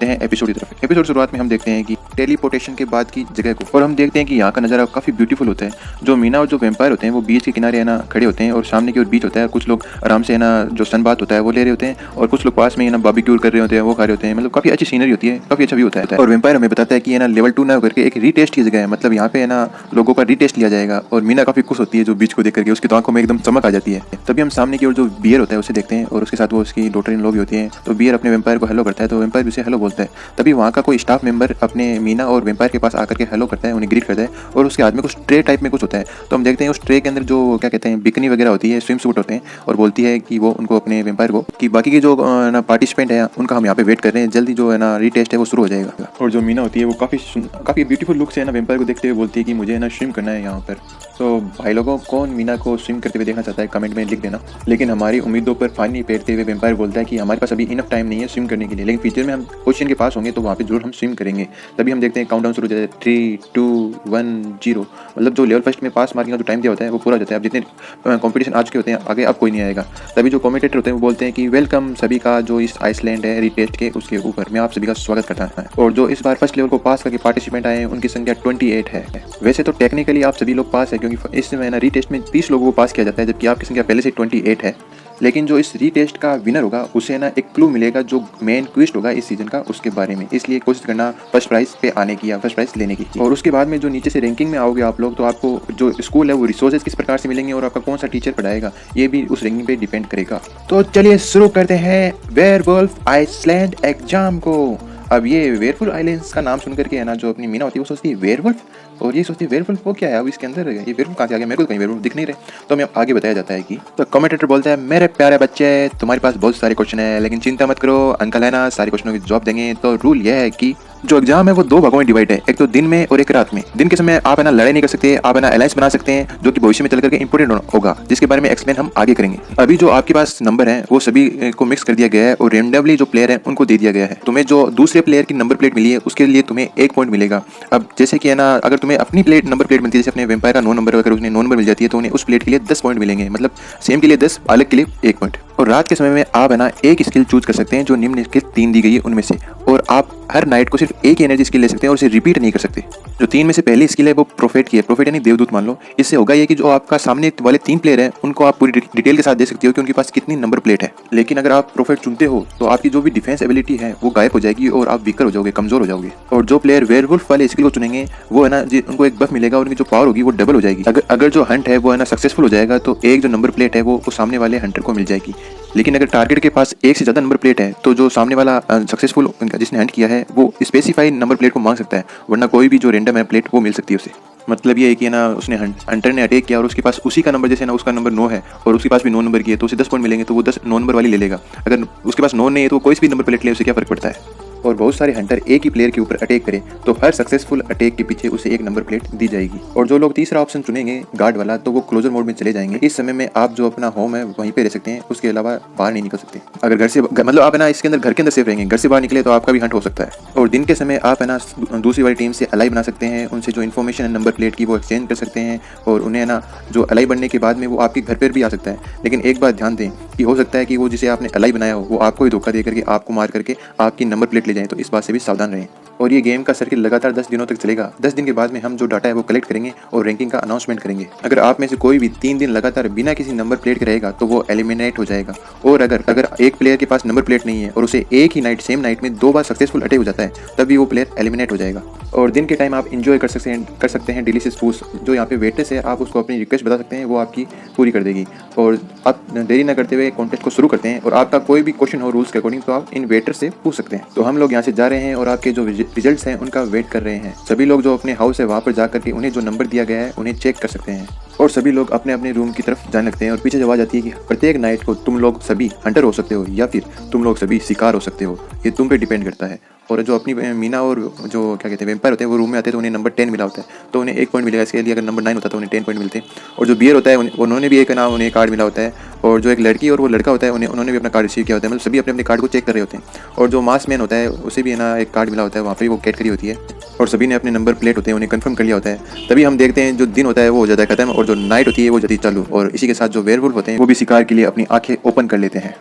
हैं एपिसोड की तरफ। एपिसोड शुरुआत में हम देखते हैं कि टेलीपोर्टेशन के बाद की जगह को, और हम देखते हैं कि यहाँ का नज़ारा काफ़ी ब्यूटीफुल होता है। जो मीना और जो वेम्पायर होते हैं वो बीच के किनारे है ना खड़े होते हैं और सामने की ओर बीच होता है। कुछ लोग आराम से है ना जो सन बात होता है वो ले रहे होते हैं और कुछ लोग पास में है ना बारबेक्यू कर रहे होते हैं, वो खा रहे होते हैं। मतलब काफ़ी अच्छी सीनरी होती है, काफ़ी अच्छा व्यू होता है। और वेम्पायर हमें बताता है कि है ना लेवल 2 ना करके एक रीटेस्ट की जगह है, मतलब यहाँ पे है ना लोगों का रीटेस्ट लिया जाएगा। और मीना काफ़ी खुश होती है जो बीच को देख करके, उसकी आंखों में एकदम चमक आ जाती है। तभी हम सामने की ओर जो बियर होता है उसे देखते हैं और उसके साथ वो उसकी डॉटर इन लॉ भी होती है। तो बियर अपने वेम्पायर को हेलो करता है तो वेम्पायर भी उसे हेलो बोलता है। तभी वहाँ का कोई स्टाफ मेंबर अपने मीना और वेम्पायर के पास आकर के हेलो करता है, उन्हें ग्रीट करता है और उसके हाथ में कुछ ट्रे टाइप में कुछ होता है। तो हम देखते हैं उस ट्रे के अंदर जो क्या कहते हैं बिकनी वगैरह होती है, स्विम सूट होते हैं, और बोलती है कि वो उनको अपने वेम्पायर को कि बाकी के जो ना पार्टिसिपेंट है उनका हम यहाँ पे वेट कर रहे हैं, जल्दी जो है ना रीटेस्ट है वो शुरू हो जाएगा। और जो मीना होती है वो काफ़ी ब्यूटीफुल लुक से है ना वेम्पायर को देखते हुए बोलती है कि मुझे ना स्विम करना है यहाँ पर। तो भाई लोगों, कौन मीना को स्विम करते हुए देखना चाहता है कमेंट में लिख देना। लेकिन हमारी उम्मीदों पर पानी फेरते हुए वेम्पायर बोलता है कि हमारे पास अभी इनफ टाइम नहीं है स्विम करने के लिए, लेकिन फ्यूचर में हम ओशियन के पास होंगे तो वहाँ पे जरूर हम स्विम करेंगे। तभी हम देखते हैं काउंटडाउन शुरू हो जाता है 3, 2, 1, 0। मतलब जो लेवल फर्स्ट में पास मार्किंग का जो टाइम दिया होता है वो पूरा हो जाता है। अब जितने कॉम्पिटिशन आ चुके होते हैं आगे अब कोई नहीं आएगा। तभी जो कमेंटेटर होते हैं वो बोलते हैं कि वेलकम सभी का जो इस आइसलैंड है रीटेस्ट के उसके ऊपर, मैं आप सभी का स्वागत करता है। और जो इस बार फर्स्ट लेवल को पास करके पार्टिसिपेंट आए हैं उनकी संख्या 28 है। वैसे तो टेक्निकली आप सभी लोग पास है, क्योंकि इसमें ना रीटेस्ट में 30 लोगों को पास किया जाता है, जबकि आपकी संख्या पहले से 28 है। लेकिन जो इस रीटेस्ट का विनर होगा उसे ना एक क्लू मिलेगा जो मेन क्विस्ट होगा इस सीजन का उसके बारे में, इसलिए कोशिश करना फर्स्ट प्राइज पे आने की या फर्स्ट प्राइज लेने की। और उसके बाद में जो नीचे से रैंकिंग में आओगे आप लोग, तो आपको जो स्कूल है वो रिसोर्सेज किस प्रकार से मिलेंगे और आपका कौन सा टीचर पढ़ाएगा ये भी उस रैंकिंग पे डिपेंड करेगा। तो चलिए शुरू करते हैं वेयरवुल्फ आइसलैंड एग्जाम को। अब ये वेयरवुल्फ आइलैंड्स का नाम सुनकर के है ना जो अपनी मीना होती है वो सोचती है वेयरवुल्फ, और ये सोचती है वेयरवुल्फ वो क्या है, अब इसके अंदर ये वेयरवुल्फ कहाँ से आ गया, मेरे को तो कहीं वेयरवुल्फ दिख नहीं रहे। तो हमें आगे बताया जाता है कि तो कमेंटेटर बोलता है मेरे प्यारे बच्चे तुम्हारे पास बहुत सारे क्वेश्चन है, लेकिन चिंता मत करो, अंकल है ना सारे क्वेश्चनों के जवाब देंगे। तो रूल यह है कि जो एग्जाम है वो 2 भागों में डिवाइड है, एक तो दिन में और एक रात में। दिन के समय आप है ना लड़ाई नहीं कर सकते, आप है ना अलायंस बना सकते हैं जो कि भविष्य में चल करके इंपोर्टेंट होगा, जिसके बारे में एक्सप्लेन हम आगे करेंगे। अभी जो आपके पास नंबर है वो सभी को मिक्स कर दिया गया है और रेंडमली जो प्लेयर है उनको दे दिया गया है। तुम्हें जो दूसरे प्लेयर की नंबर प्लेट मिली है उसके लिए तुम्हें 1 पॉइंट मिलेगा। अब जैसे कि है ना अगर तुम्हें अपनी नंबर प्लेट मिलती है, जैसे अपने वेम्पायर का 9 नंबर, अगर उसने 9 नंबर मिल जाती है तो उन्हें उस प्लेट के लिए 10 पॉइंट मिलेंगे, मतलब सेम के लिए 10, अलग के लिए 1 पॉइंट। और रात के समय में आप है ना एक स्किल चूज कर सकते हैं जो निम्नलिखित 3 दी गई है उनमें से, और आप हर नाइट को सिर्फ एक ही एनर्जी स्किल ले सकते हैं और उसे रिपीट नहीं कर सकते। जो 3 में से पहली स्किल है वो प्रोफेट की है, प्रोफेट यानी देवदूत मान लो। इससे होगा ये कि जो आपका सामने वाले 3 प्लेयर हैं उनको आप पूरी डिटेल के साथ दे सकते हो कि उनके पास कितनी नंबर प्लेट है। लेकिन अगर आप प्रोफेट चुनते हो तो आपकी जो भी डिफेंस एबिलिटी है वो गायब हो जाएगी और आप वीकर हो जाओगे, कमजोर हो जाओगे। और जो प्लेयर वेयरवुल्फ वाले स्किल को चुनेंगे वो है ना उनको एक बफ मिलेगा और उनकी जो पावर होगी वो डबल हो जाएगी। अगर जो हंट है वो है ना सक्सेसफुल हो जाएगा तो एक जो नंबर प्लेट है वो सामने वाले हंटर को मिल जाएगी। लेकिन अगर टारगेट के पास एक से ज्यादा नंबर प्लेट है तो जो सामने वाला सक्सेसफुल जिसने हंट किया है वो स्पेसिफाइड नंबर प्लेट को मांग सकता है, वरना कोई भी जो रेंडम है प्लेट वो मिल सकती है उसे। मतलब ये है कि ना उसने हंटर ने अटैक किया और उसके पास उसी का नंबर, जैसे ना उसका नंबर 9 है और उसके पास भी 9 नंबर की है तो उसे 10 पॉइंट मिलेंगे, तो वो 9 नंबर वाली ले लेगा। अगर उसके पास 9 नहीं है तो कोई भी नंबर प्लेट ले, उसे क्या फर्क पड़ता है। और बहुत सारे हंटर एक ही प्लेयर के ऊपर अटैक करें तो हर सक्सेसफुल अटैक के पीछे उसे 1 नंबर प्लेट दी जाएगी। और जो लोग तीसरा ऑप्शन चुनेंगे गार्ड वाला, तो वो क्लोजर मोड में चले जाएंगे। इस समय में आप जो अपना होम है वहीं पे रह सकते हैं, उसके अलावा बाहर नहीं निकल सकते। अगर घर से मतलब आप है ना इसके अंदर घर के अंदर सेफ रहेंगे, घर से बाहर निकले तो आपका भी हंट हो सकता है। और दिन के समय आप है ना दूसरी वाली टीम से अलाई बना सकते हैं, उनसे जो इन्फॉर्मेशन है नंबर प्लेट की वो एक्सचेंज कर सकते हैं और उन्हें ना जो अलाई बनने के बाद में वो आपके घर पर भी आ सकता है। लेकिन एक बात ध्यान दें कि हो सकता है कि वो जिसे आपने अलाई बनाया हो वो आपको ही धोखा दे करके आपको मार करके आपकी नंबर प्लेट ले जाए, तो इस बात से भी सावधान रहें। और ये गेम का सर्किल लगातार 10 दिनों तक चलेगा। 10 दिन के बाद में हम जो डाटा है वो कलेक्ट करेंगे और रैंकिंग का अनाउंसमेंट करेंगे। अगर आप में से कोई भी 3 दिन लगातार बिना किसी नंबर प्लेट के रहेगा तो वो एलिमिनेट हो जाएगा। और अगर एक प्लेयर के पास नंबर प्लेट नहीं है और उसे एक ही नाइट सेम नाइट में 2 बार सक्सेसफुल अटैक हो जाता है तभी वो प्लेयर एलिमिनेट हो जाएगा। और दिन के टाइम आप इंजॉय कर सकते हैं डिलीशियस फूड्स। जो यहाँ पे वेटर्स है आप उसको अपनी रिक्वेस्ट बता सकते हैं, वो आपकी पूरी कर देगी। और आप देरी न करते हुए कॉन्टेस्ट को शुरू करते हैं और आपका कोई भी क्वेश्चन हो रूल्स के अकॉर्डिंग तो आप इन वेटर से पूछ सकते हैं। तो हम लोग यहाँ से जा रहे हैं और आपके जो रिजल्ट्स हैं उनका वेट कर रहे हैं। सभी लोग जो अपने हाउस है वहाँ पर जाकर के उन्हें जो नंबर दिया गया है उन्हें चेक कर सकते हैं। और सभी लोग अपने अपने रूम की तरफ जाने लगते हैं और पीछे आवाज आती है कि प्रत्येक नाइट को तुम लोग सभी हंटर हो सकते हो या फिर तुम लोग सभी शिकार हो सकते हो, ये तुम पे डिपेंड करता है। और जो अपनी मीना और जो क्या कहते हैं वेम्पायर होते हैं वो रूम में आते हैं तो उन्हें नंबर 10 मिला होता है तो उन्हें 1 पॉइंट मिलेगा। इसके लिए अगर नंबर 9 होता है तो उन्हें 10 पॉइंट मिलते हैं। और जो बियर होता है उन्होंने भी एक ना उन्हें कार्ड मिला होता है। और जो एक लड़की और वो लड़का होता है उन्होंने भी अपना कार्ड रिसीव किया होता है। मतलब सभी अपने अपने कार्ड को चेक कर रहे होते हैं। और जो मास मैन होता है उसे भी ना एक कार्ड मिला होता है, वहाँ पर वो कैटेगरी होती है और सभी ने अपने नंबर प्लेट होते हैं उन्हें कंफर्म कर लिया होता है। तभी हम देखते हैं जो दिन होता है वो हो जाता है खत्म और जो नाइट होती है वो जाती चालू। और इसी के साथ जो वेयरवुल्फ होते हैं वो भी शिकार के लिए अपनी आंखें ओपन कर लेते हैं।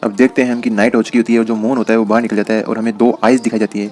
अब देखते हैं हम कि नाइट हो चुकी होती है और जो मून होता है वो बाहर निकल जाता है और हमें 2 आइज़ दिखाई जाती है।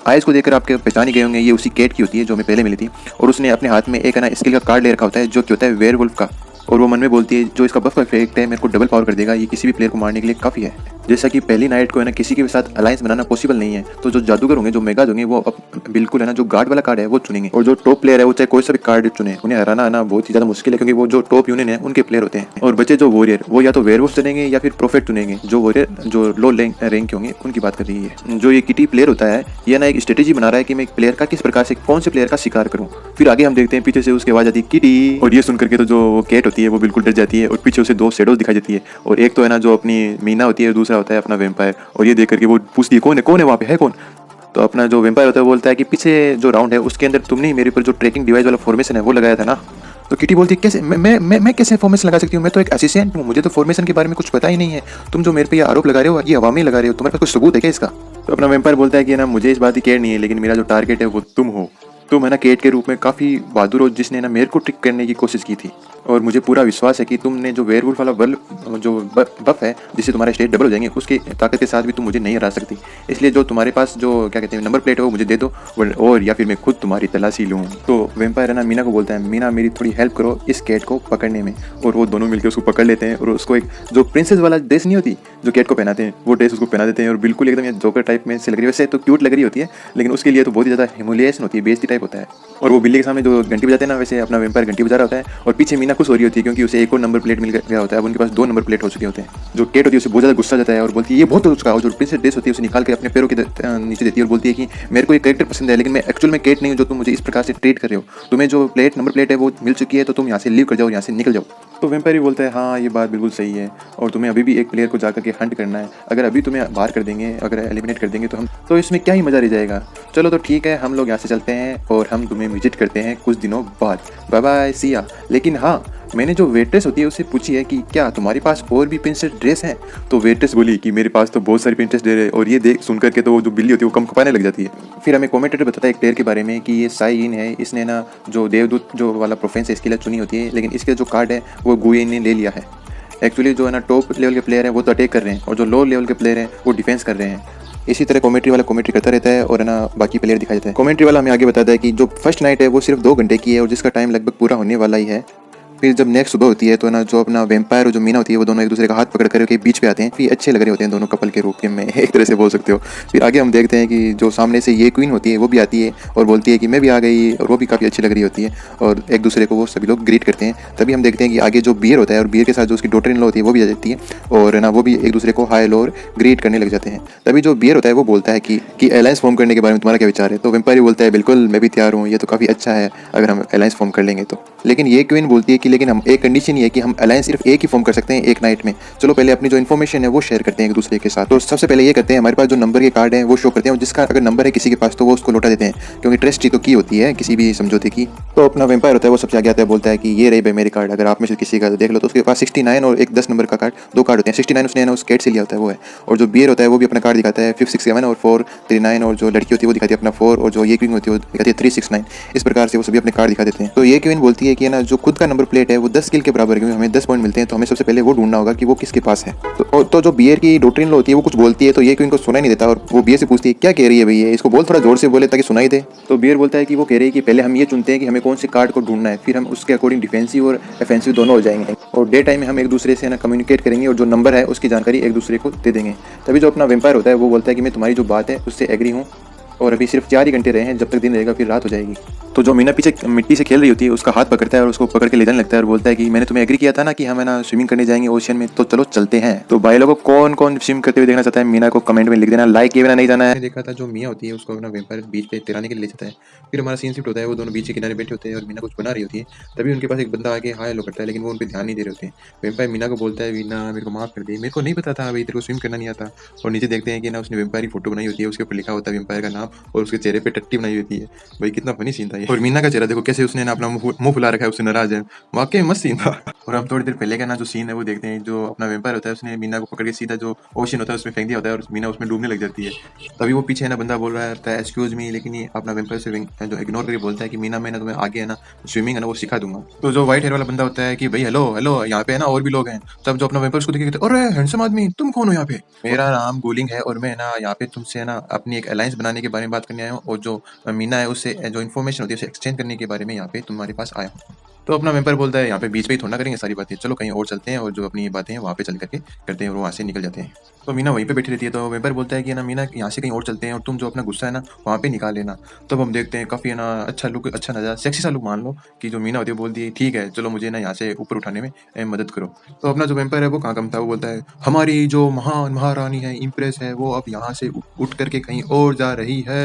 आइज़ को देखकर आपके पहचान ही गए होंगे, ये उसी कैट की होती है जो हमें पहले मिली थी और उसने अपने हाथ में एक है ना स्किल का कार्ड ले रखा होता है जो कि होता है वेयरवुल्फ का। और वो मन में बोलती है जो इसका बफ का इफेक्ट है मेरे को डबल पावर कर देगा, ये किसी भी प्लेयर को मारने के लिए काफ़ी है। जैसा कि पहली नाइट को है ना किसी के साथ अलायंस बनाना पॉसिबल नहीं है, तो जो जादूगर होंगे, जो मेगाज होंगे, वो बिल्कुल है ना जो गार्ड वाला कार्ड है वो चुनेंगे और जो टॉप प्लेयर है वो चाहे कोई सा भी कार्ड चुने, उन्हें हराना है ना बहुत ही ज़्यादा मुश्किल है क्योंकि वो जो टॉप यूनियन है उनके प्लेयर होते हैं। और बचे जो वॉरियर वो या तो वेयरवुल्फ चुनेंगे या फिर प्रोफेट चुनेंगे। जो वॉरियर जो लो रैंक के होंगे उनकी बात कर रही है। जो ये किटी प्लेयर होता है ये ना एक स्ट्रेटेजी बना रहा है कि मैं एक प्लेयर का किस प्रकार से कौन से प्लेयर का शिकार करूँ। फिर आगे हम देखते हैं पीछे से उसकी आवाज़ आती है किटी, और ये सुन करके तो जो कैट होती है वो बिल्कुल डर जाती है और पीछे उसे 2 शेडोज दिखाई देती है और एक तो है ना जो अपनी मीना होती है और दूसरा होता है अपना वेम्पायर। और ये देख करके वो पूछती है कौन है वहाँ पे है कौन। तो अपना जो वेम्पायर होता है वो बोलता है कि पीछे जो राउंड है उसके अंदर तुमने ही मेरे ऊपर जो ट्रैकिंग डिवाइस वाला फॉर्मेशन है वो लगाया था ना। तो किटी बोलती है कैसे मैं कैसे फॉर्मेशन लगा सकती हूँ, मैं तो एक असिस्टेंट हूँ, मुझे तो फॉर्मेशन के बारे में कुछ पता ही नहीं है। तुम जो मेरे पे ये आरोप लगा रहे हो ये हवा में लगा रहे हो, तुम्हारे पास कुछ सबूत है क्या इसका। तो अपना वेम्पायर बोलता है कि ना मुझे इस बात की केयर नहीं है, लेकिन मेरा जो टारगेट है वो तुम हो। तुम है ना केट के रूप में काफ़ी बहादुर हो जिसने ना मेरे को ट्रिक करने की कोशिश की थी और मुझे पूरा विश्वास है कि तुमने जो वेयरवुल्फ वाला जो बफ है जिससे तुम्हारे स्टेट डबल हो जाएंगे उसकी ताकत के साथ भी तुम मुझे नहीं हरा सकती। इसलिए जो तुम्हारे पास जो क्या कहते हैं नंबर प्लेट है वो मुझे दे दो और या फिर मैं खुद तुम्हारी तलाशी लूँ। तो वेम्पायर है ना मीना को बोलता है मीना मेरी थोड़ी हेल्प करो इस कैट को पकड़ने में। और वो दोनों मिलकर उसको पकड़ लेते हैं और उसको एक जो प्रिंसेस वाला ड्रेस नहीं होती जो कैट को पहनाते हैं वो ड्रेस उसको पहना देते हैं और बिल्कुल एकदम ये जोकर टाइप में से लग रही है। वैसे तो क्यूट लग रही होती है लेकिन उसके लिए तो बहुत ही ज़्यादा ह्यूमिलिएशन होती है, बेइज्जती टाइप होता है। और वो बिल्ली के सामने जो घंटी बजाते हैं ना वैसे अपना वेम्पायर घंटी बजा रहा होता है और पीछे मीना खुश हो रही होती है क्योंकि उसे एक और नंबर प्लेट मिल गया होता है। अब उनके पास 2 नंबर प्लेट हो चुके होते हैं। जो केट होती है उसे बहुत ज़्यादा गुस्सा जाता है और बोलती है ये बहुत हो चुका है। और जो प्रिंसेस ड्रेस होती है उसे निकाल कर अपने पैरों के नीचे देती है और बोलती है कि मेरे को ये कैरेक्टर पसंद है लेकिन मैं एक्चुअल में केट नहीं हूँ जो तुम मुझे इस प्रकार से ट्रीट कर रहे हो। तुम्हें जो नंबर प्लेट है वो मिल चुकी है तो तुम यहाँ से लीव कर जाओ, यहाँ से निकल जाओ। तो वेम्पायर भी बोलता है हाँ ये बात बिल्कुल सही है और तुम्हें अभी भी एक प्लेयर को जाकर के हंट करना है। अगर अभी तुम्हें बाहर कर देंगे, अगर एलिमिनेट कर देंगे तो इसमें क्या ही मज़ा रह जाएगा। चलो तो ठीक है हम लोग यहाँ से चलते हैं और हम तुम्हें विजिट करते हैं कुछ दिनों बाद। Bye bye Siya. लेकिन हाँ मैंने जो वेट्रेस होती है उससे पूछी है कि क्या तुम्हारे पास और भी प्रिंसेस ड्रेस हैं। तो वेट्रेस बोली कि मेरे पास तो बहुत सारी प्रिंसेस ड्रेस है। और ये देख सुन करके तो जो बिल्ली होती है वो कम कपाने लग जाती है। फिर हमें कमेंटेटर बताता है एक प्लेयर के बारे में कि ये साई इन है, इसने ना जो देवदूत जो वाला प्रोफेंस है इसके लिए चुनी होती है लेकिन इसके जो कार्ड है वो गुएन ने ले लिया है। एक्चुअली जो है ना टॉप लेवल के प्लेयर हैं वो तो अटैक कर रहे हैं और जो लो लेवल के प्लेयर हैं वो डिफेंस कर रहे हैं। इसी तरह कमेंट्री वाला कमेंट्री करता रहता है और है ना बाकी प्लेयर दिखाई देता है। कमेंट्री वाला हमें आगे बताता है कि जो फर्स्ट नाइट है वो सिर्फ 2 घंटे की है और जिसका टाइम लगभग पूरा होने वाला ही है। फिर जब नेक्स्ट सुबह होती है तो ना जो अपना वेम्पायर और जो मीना होती है वो दोनों एक दूसरे का हाथ पकड़ करके बीच पे आते हैं। फिर अच्छे लग रहे होते हैं दोनों कपल के रूप के में एक तरह से बोल सकते हो। फिर आगे हम देखते हैं कि जो सामने से ये क्वीन होती है वो भी आती है और बोलती है कि मैं भी आ गई और वो भी काफ़ी अच्छी लग रही होती है और एक दूसरे को वो सभी लोग ग्रीट करते हैं। तभी हम देखते हैं कि आगे जो बियर होता है और बियर के साथ जो उसकी डॉटर इन लॉ होती है वो भी आ जाती है और ना वो भी एक दूसरे को हाई लो और ग्रीट करने लग जाते हैं। तभी जो बियर होता है वो बोलता है कि अलायंस फॉर्म करने के बारे में तुम्हारा क्या विचार है। तो वेम्पायर बोलता है बिल्कुल मैं भी तैयार हूँ, ये तो काफ़ी अच्छा है अगर हम अलायंस फॉर्म कर लेंगे तो। लेकिन ये क्वीन बोलती है कि लेकिन हम एक कंडीशन ये है कि हम अलायंस सिर्फ एक ही फॉर्म कर सकते हैं एक नाइट में। चलो पहले अपनी जो इन्फॉर्मेशन है वो शेयर करते हैं एक दूसरे के साथ। तो सबसे पहले ये करते हैं हमारे पास जो नंबर के कार्ड है वो शो करते हैं और जिसका अगर नंबर है किसी के पास तो वो उसको लौटा देते हैं क्योंकि ट्रस्ट ही तो की होती है किसी भी समझौते की। तो अपना वेम्पायर होता है वो सबसे आगे आता है, बोलता है कि ये रही भाई मेरे कार्ड, अगर आप में से किसी का देख लो तो उसके पास 69 और एक 10 नंबर का कार्ड, 2 कार्ड होते हैं। 69 उसने उस कैट से लिया होता है वो है। और जो बियर होता है वो भी अपना कार्ड दिखाता है 567 और 439 और जो लड़की होती है वो दिखाती है अपना 4 और जो ये क्वीन होती है वो दिखाती है 369। इस प्रकार से वो सभी अपने कार्ड दिखा देते हैं। तो ये क्वीन बोलती है कि ना जो खुद का नंबर प्लेट है वो 10 स्किल के बराबर है क्योंकि हमें 10 पॉइंट मिलते हैं। तो हमें सबसे पहले वो ढूंढना होगा कि वो किसके पास है। तो जो बियर की डॉक्ट्रिन होती है वो कुछ बोलती है तो ये क्वीन को सुनाई नहीं देता और वो बियर से पूछती है क्या कह रही है भैया, इसको बोल थोड़ा जोर से बोले ताकि सुनाई दे। तो बियर बोलता है कि वो कह रही है कि पहले हम ये चुनते हैं कि हमें कौन से कार्ड को ढूंढना है, फिर हम उसके अकॉर्डिंग डिफेंसिव और ऑफेंसिव दोनों हो जाएंगे और डे टाइम में हम एक दूसरे से ना कम्युनिकेट करेंगे और जो नंबर है उसकी जानकारी एक दूसरे को दे देंगे। तभी जो अपना वेम्पायर होता है वो बोलता है कि मैं तुम्हारी जो बात है उससे एग्री हूँ और अभी सिर्फ 4 ही घंटे रहे हैं, जब तक दिन रहेगा फिर रात हो जाएगी। तो जो मीना पीछे मिट्टी से खेल रही होती है उसका हाथ पकड़ता है और उसको पकड़ के ले जाने लगता है और बोलता है कि मैंने तुम्हें एग्री किया था ना कि हम है ना स्विमिंग करने जाएंगे ओशियन में, तो चलो चलते हैं। तो भाई लोगों को कौन कौन स्विम करते हुए देखना चाहता है मीना को कमेंट में लिख देना, लाइक किए बिना नहीं जाना है। देखा था जो मियाँ होती है उसको अपना वेम्पायर बीच पे तिराने के लिए ले जाता है। फिर हमारा सीन शिफ्ट होता है, वो दोनों बीच के किनारे बैठे होते हैं और मीना कुछ बना रही होती है। तभी उनके पास एक बंदा आके हाय लो करता है लेकिन वो उन पर ध्यान नहीं दे रहे होते हैं। वेम्पायर मीना को बोलता है मीना मेरे को माफ कर दे, मेरे को नहीं पता था भाई तेरे को स्विम करना नहीं आता। और नीचे देखते हैं कि ना उसने वेम्पायर की फोटो बनाई होती है, उसके ऊपर लिखा होता है वेम्पायर का नाम और उसके चेहरे पे टट्टी बनाई होती है। भाई कितना फनी सीन था ये। और मीना का चेहरा देखो कैसे उसने ना अपना मुंह फुला रखा है, उससे नाराज है। वाकई मस्त सीन था। और हम थोड़ी देर पहले का ना जो सीन है वो देखते हैं। जो अपना वेम्पायर होता है उसने मीना को पकड़ के सीधा जो ओशन होता है उसमें फेंक दिया होता है और मीना उसमें डूबने लग जाती है। तभी वो पीछे है ना बंदा बोल रहा है एक्सक्यूज मी, लेकिन ये अपना वेम्पायर से जो इग्नोर करके बोलता है कि मीना मैं ना तुम्हें आगे है ना स्विमिंग है ना वो सिखा दूंगा। तो जो व्हाइट हेयर वाला बंदा होता है कि भाई हेलो हेलो यहाँ पे है ना और भी लोग हैं। तब जो अपना वेम्पायर उसको देखे कहते अरे हैंडसम आदमी तुम कौन हो यहाँ पे। मेरा नाम गोलिंग है और मैं ना यहाँ पे तुमसे है ना अपनी एक अलायंस बनाने के बारे में बात करने आया हूँ और जो मीना है उससे जो इन्फॉर्मेशन होती है उसे एक्सचेंज करने के बारे में यहाँ पे तुम्हारे पास आया हूँ। तो अपना वेम्पायर बोलता है यहाँ पे बीच पे ही थोड़ा ना करेंगे सारी बातें, चलो कहीं और चलते हैं और जो अपनी बातें हैं वहाँ पे चल करके करते हैं और वहाँ से निकल जाते हैं। तो मीना वहीं पे बैठी रहती है। तो वेम्पायर बोलता है कि ना मीना यहाँ से कहीं और चलते हैं और तुम जो अपना गुस्सा है ना वहाँ पे निकाल लेना। तब हम देखते हैं काफ़ी है ना अच्छा लुक, अच्छा नज़ारा, सेक्सी सा लुक मान लो कि जो मीना होती है बोलती है ठीक है चलो मुझे ना यहाँ से ऊपर उठाने में मदद करो। तो अपना जो वेम्पायर है वो कहाँ कम था, वो बोलता है हमारी जो महान महारानी है इम्प्रेस है वो अब यहाँ से उठ करके कहीं और जा रही है।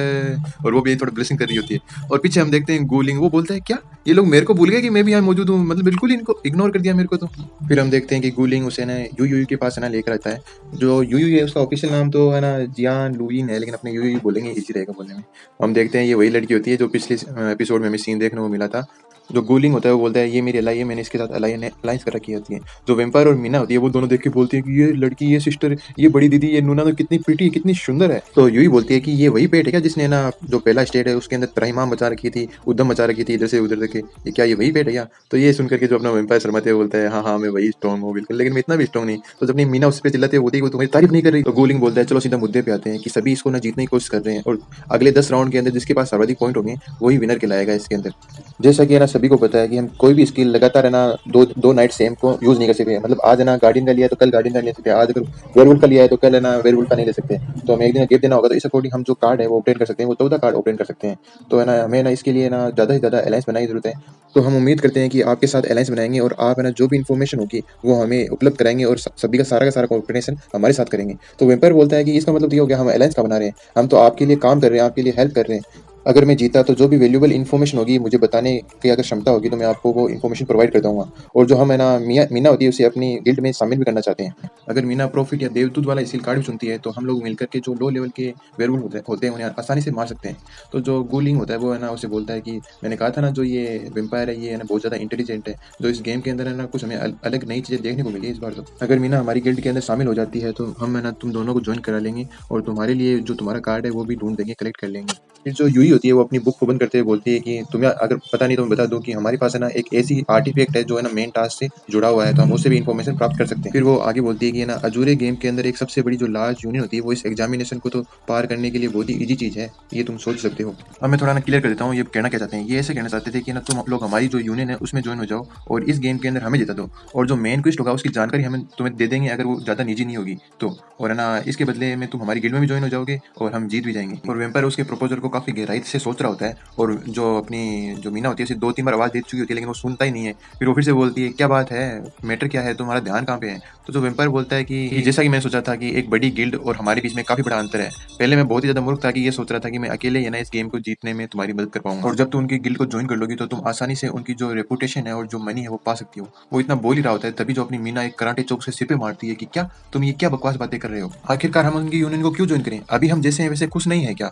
और वो भी थोड़ा ब्लेसिंग कर रही होती है। और पीछे हम देखते हैं गूलिंग, वो बोलता है क्या ये लोग मेरे को भूल गए कि मैं भी यहाँ मौजूद हूँ, मतलब बिल्कुल इनको इग्नोर कर दिया मेरे को। तो फिर हम देखते हैं कि गूलिंग उसे ना यू के पास है ना लेकर आता है। जो यू है उसका ऑफिशियल नाम तो है ना जियान लुइन है, लेकिन अपने यू बोलेंगे, इजी रहेगा बोलने में। हम देखते हैं ये वही लड़की होती है जो पिछले एपिसोड में हमें सीन देखने को मिला था। जो गूलिंग होता है वो बोलता है ये मेरी अलाई है, मैंने इसके साथ अलायंस कर रखी होती है। जो वेम्पायर और मीना होती है वो दोनों देख के बोलती है कि ये लड़की, ये सिस्टर, ये बड़ी दीदी, ये नूना तो कितनी प्रीटी, कितनी सुंदर है। तो यूही बोलती है कि ये वही पेट है क्या जिसने ना जो पहला स्टेट है उसके अंदर त्राहिमाम मचा रखी थी, उद्दम मचा रखी थी इधर से उधर के, ये क्या ये वही पेट है क्या। तो ये सुनकर के जो अपना वेम्पायर शर्माते हुए बोलता है हाँ हाँ मैं वही स्ट्रॉन्ग हूँ बिल्कुल, लेकिन मैं इतना भी स्ट्रॉन्ग नहीं। तो जब अपनी मीना उस पर चिल्लाते होती है वो तुम्हारी तारीफ नहीं कर रही। तो गूलिंग बोलता है चलो सीधा मुद्दे पे आते हैं कि सभी इसको ना जीतने की कोशिश कर रहे हैं और अगले 10 राउंड के अंदर जिसके पास सर्वाधिक पॉइंट होंगे वही विनर कहलाएगा इसके अंदर। जैसा कि है ना सभी को पता है कि हम कोई भी स्किल लगातार है ना दो नाइट सेम को यूज नहीं कर सकते। मतलब आज है ना गार्डियन का लिया तो कल गार्डियन का ले सकते हैं, आज अगर वेयरवुल्फ का लिया है तो कल है ना वेयरवुल्फ का नहीं ले सकते। तो हमें एक दिन गैप देना होगा। तो इस अकॉर्डिंग हम जो कार्ड है वो ऑब्टेन कर सकते हैं, वो 14 कार्ड ऑब्टेन कर सकते हैं। तो है ना हमें ना इसके लिए ना ज़्यादा से ज़्यादा अलायंस बनाने की जरूरत है। तो हम उम्मीद करते हैं कि आपके साथ अलायंस बनाएंगे और आप है ना जो भी इन्फॉर्मेशन होगी वो हमें उपलब्ध कराएंगे और सभी का सारा कोऑर्डिनेशन हमारे साथ करेंगे। तो वेम्पायर बोलता है कि इसका मतलब ये हो गया हम अलायंस का बना रहे हैं, हम तो आपके लिए काम कर रहे हैं, आपके लिए हेल्प कर रहे हैं। अगर मैं जीता तो जो भी वैल्यूएबल इन्फॉर्मेशन होगी मुझे बताने की अगर क्षमता होगी तो मैं आपको वो इन्फॉर्मेशन प्रोवाइड कर दूंगा। और जो हम है ना मीना होती है उसे अपनी गिल्ड में शामिल भी करना चाहते हैं। अगर मीना प्रॉफिट या देवदूत वाला स्किल कार्ड भी चुनती है तो हम लोग मिलकर के जो लो लेवल के वेयरवुल्फ होते हैं उन्हें आसानी से मार सकते हैं। तो जो गूलिंग होता है वो है ना उसे बोलता है कि मैंने कहा था ना जो ये वेम्पायर है ये है ना बहुत ज़्यादा इंटेलिजेंट है, जो इस गेम के अंदर है ना कुछ हमें अलग नई चीज़ें देखने को मिली इस बार। तो अगर मीना हमारी गिल्ड के अंदर शामिल हो जाती है तो हम है ना तुम दोनों को ज्वाइन करा लेंगे और तुम्हारे लिए जो तुम्हारा कार्ड है वो भी ढूंढ देंगे, कलेक्ट कर लेंगे। फिर जो यूई होती है वो अपनी बुक को बंद करते हुए बोलती है कि तुम्हें अगर पता नहीं तो मैं बता दूं कि हमारे पास है ना एक ऐसी आर्टिफैक्ट है जो है ना मेन टास्क से जुड़ा हुआ है, तो हम उससे भी इन्फॉर्मेशन प्राप्त कर सकते हैं। फिर वो आगे बोलती है कि ना अजूरे गेम के अंदर एक सबसे बड़ी जो लार्ज यूनियन होती है वो इस एग्जामिनेशन को तो पार करने के लिए बहुत ही ईजी चीज़ है, ये तुम सोच सकते हो। अब मैं थोड़ा ना क्लियर कर देता हूँ ये कहना क्या चाहते हैं। ये ऐसे कहना चाहते थे कि ना तुम लोग हमारी जो यूनियन है उसमें ज्वाइन हो जाओ और इस गेम के अंदर हमें जिता दो और जो मेन क्विस्ट होगा उसकी जानकारी हमें तुम्हें दे देंगे अगर वो ज़्यादा निजी नहीं होगी तो। और है ना इसके बदले में तुम हमारी गिल्ड में भी ज्वाइन हो जाओगे और हम जीत भी जाएंगे। और वेम्पायर उसके प्रपोजल को काफ़ी गहराई से सोच रहा होता है और जो अपनी जो मीना होती है उसे 2-3 बार आवाज़ दे चुकी होती है लेकिन वो सुनता ही नहीं है। फिर वो फिर से बोलती है क्या बात है, मैटर क्या है, तुम्हारा ध्यान कहाँ पे है। तो जो वेम्पायर बोलता है कि जैसा कि मैंने सोचा था कि एक बड़ी गिल्ड और हमारे बीच में काफ़ी बड़ा अंतर है। पहले मैं बहुत ही ज़्यादा मूर्ख था कि ये सोच रहा था कि मैं अकेले ही ना इस गेम को जीतने में तुम्हारी मदद कर पाऊंगा और जब तुम उनकी गिल्ड को ज्वाइन कर लोगी तो तुम आसानी से उनकी जो रेपुटेशन है और जो मनी है वो पा सकती हो। वो इतना बोल ही रहा होता है तभी जो अपनी मीना एक कराटे चौक से सिर पे मारती है कि क्या तुम ये क्या बकवास बातें कर रहे हो, आखिरकार हम उनकी यूनियन को क्यों ज्वाइन करें, अभी हम जैसे हैं वैसे खुश नहीं है क्या।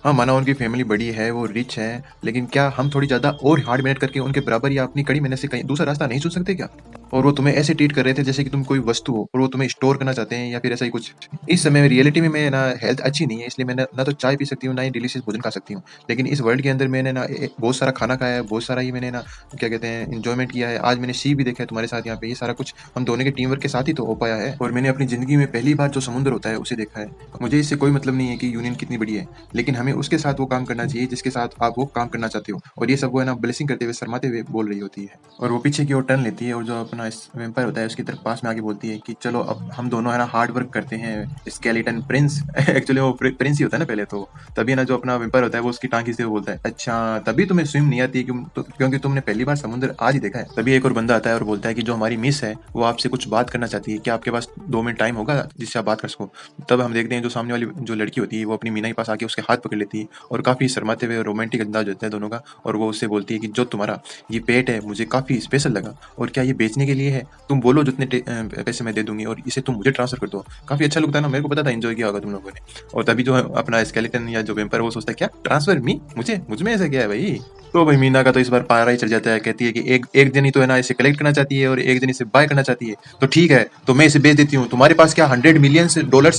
हाँ माना उनकी फैमिली बड़ी है, वो रिच है, लेकिन क्या हम थोड़ी ज़्यादा और हार्ड मेहनत करके उनके बराबर या अपनी कड़ी मेहनत से कहीं दूसरा रास्ता नहीं चुन सकते क्या। और वो तुम्हें ऐसे ट्रीट कर रहे थे जैसे कि तुम कोई वस्तु हो और वो तुम्हें स्टोर करना चाहते हैं या फिर ऐसा ही कुछ। इस समय रियलिटी में मैं ना हेल्थ अच्छी नहीं है इसलिए मैं ना तो चाय पी सकती हूँ ना ही डिलीशियस भोजन खा सकती हूँ, लेकिन इस वर्ल्ड के अंदर मैंने ना बहुत सारा खाना खाया है, बहुत सारा ही मैंने ना क्या कहते हैं इंजॉयमेंट किया है। आज मैंने सी भी देखा है तुम्हारे साथ यहाँ पे, ये सारा कुछ हम दोनों के टीम वर्क के साथ ही तो हो पाया है। और मैंने अपनी जिंदगी में पहली बार जो समुद्र होता है उसे देखा है। मुझे इससे कोई मतलब नहीं है कि यूनियन कितनी बड़ी है, लेकिन हमें उसके साथ वो काम करना चाहिए जिसके साथ आप वो काम करना चाहते हो। और ये सब वो है ना ब्लेसिंग करते हुए शर्माते हुए बोल रही होती है और वो पीछे की ओर टर्न लेती है और जो अपना वेम्पायर होता है उसकी तरफ पास में आके बोलती है कि चलो अब हम दोनों है ना हार्ड वर्क करते हैं स्केलेटन प्रिंस। एक्चुअली वो प्रिंस ही होता है ना पहले तो, तभी ना जो अपना वेम्पायर होता है वो उसकी टांग खींचते हुए बोलता है अच्छा तभी तुम्हें स्विम नहीं आती क्योंकि तुमने पहली बार समुद्र आज ही देखा है। तभी एक और बंदा आता है और बोलता है कि जो हमारी मिस है वो आपसे कुछ बात करना चाहती है, क्या आपके पास 2 मिनट टाइम होगा जिससे आप बात कर सको। तब हम देखते हैं जो सामने वाली जो लड़की होती है वो अपनी मीना के पास आके उसके हाथ पकड़ लेती है और काफ़ी शर्माते हुए रोमांटिक अंदाज होता है दोनों का, और वो उससे बोलती है कि जो तुम्हारा ये पेट है मुझे काफ़ी स्पेशल लगा, और क्या ये बेचने के लिए है? तुम बोलो जितने पैसे मैं दे दूंगी और इसे तुम मुझे ट्रांसफर कर दो। काफ़ी अच्छा लगता है ना, मेरे को पता था एंजॉय किया होगा तुम लोगों ने। और तभी जो है अपना स्केलेटन या जो वेम्पायर वो सोचता है क्या ट्रांसफर मी, मुझ में ऐसा क्या है भाई। तो भाई मीना का तो इस बार पारा ही चढ़ जाता है, कहती है कि एक एक जनी तो है ना इसे कलेक्ट करना चाहती है और एक जनी इसे बाय करना चाहती है, तो ठीक है तो मैं इसे बेच देती हूँ, तुम्हारे पास क्या $100 मिलियन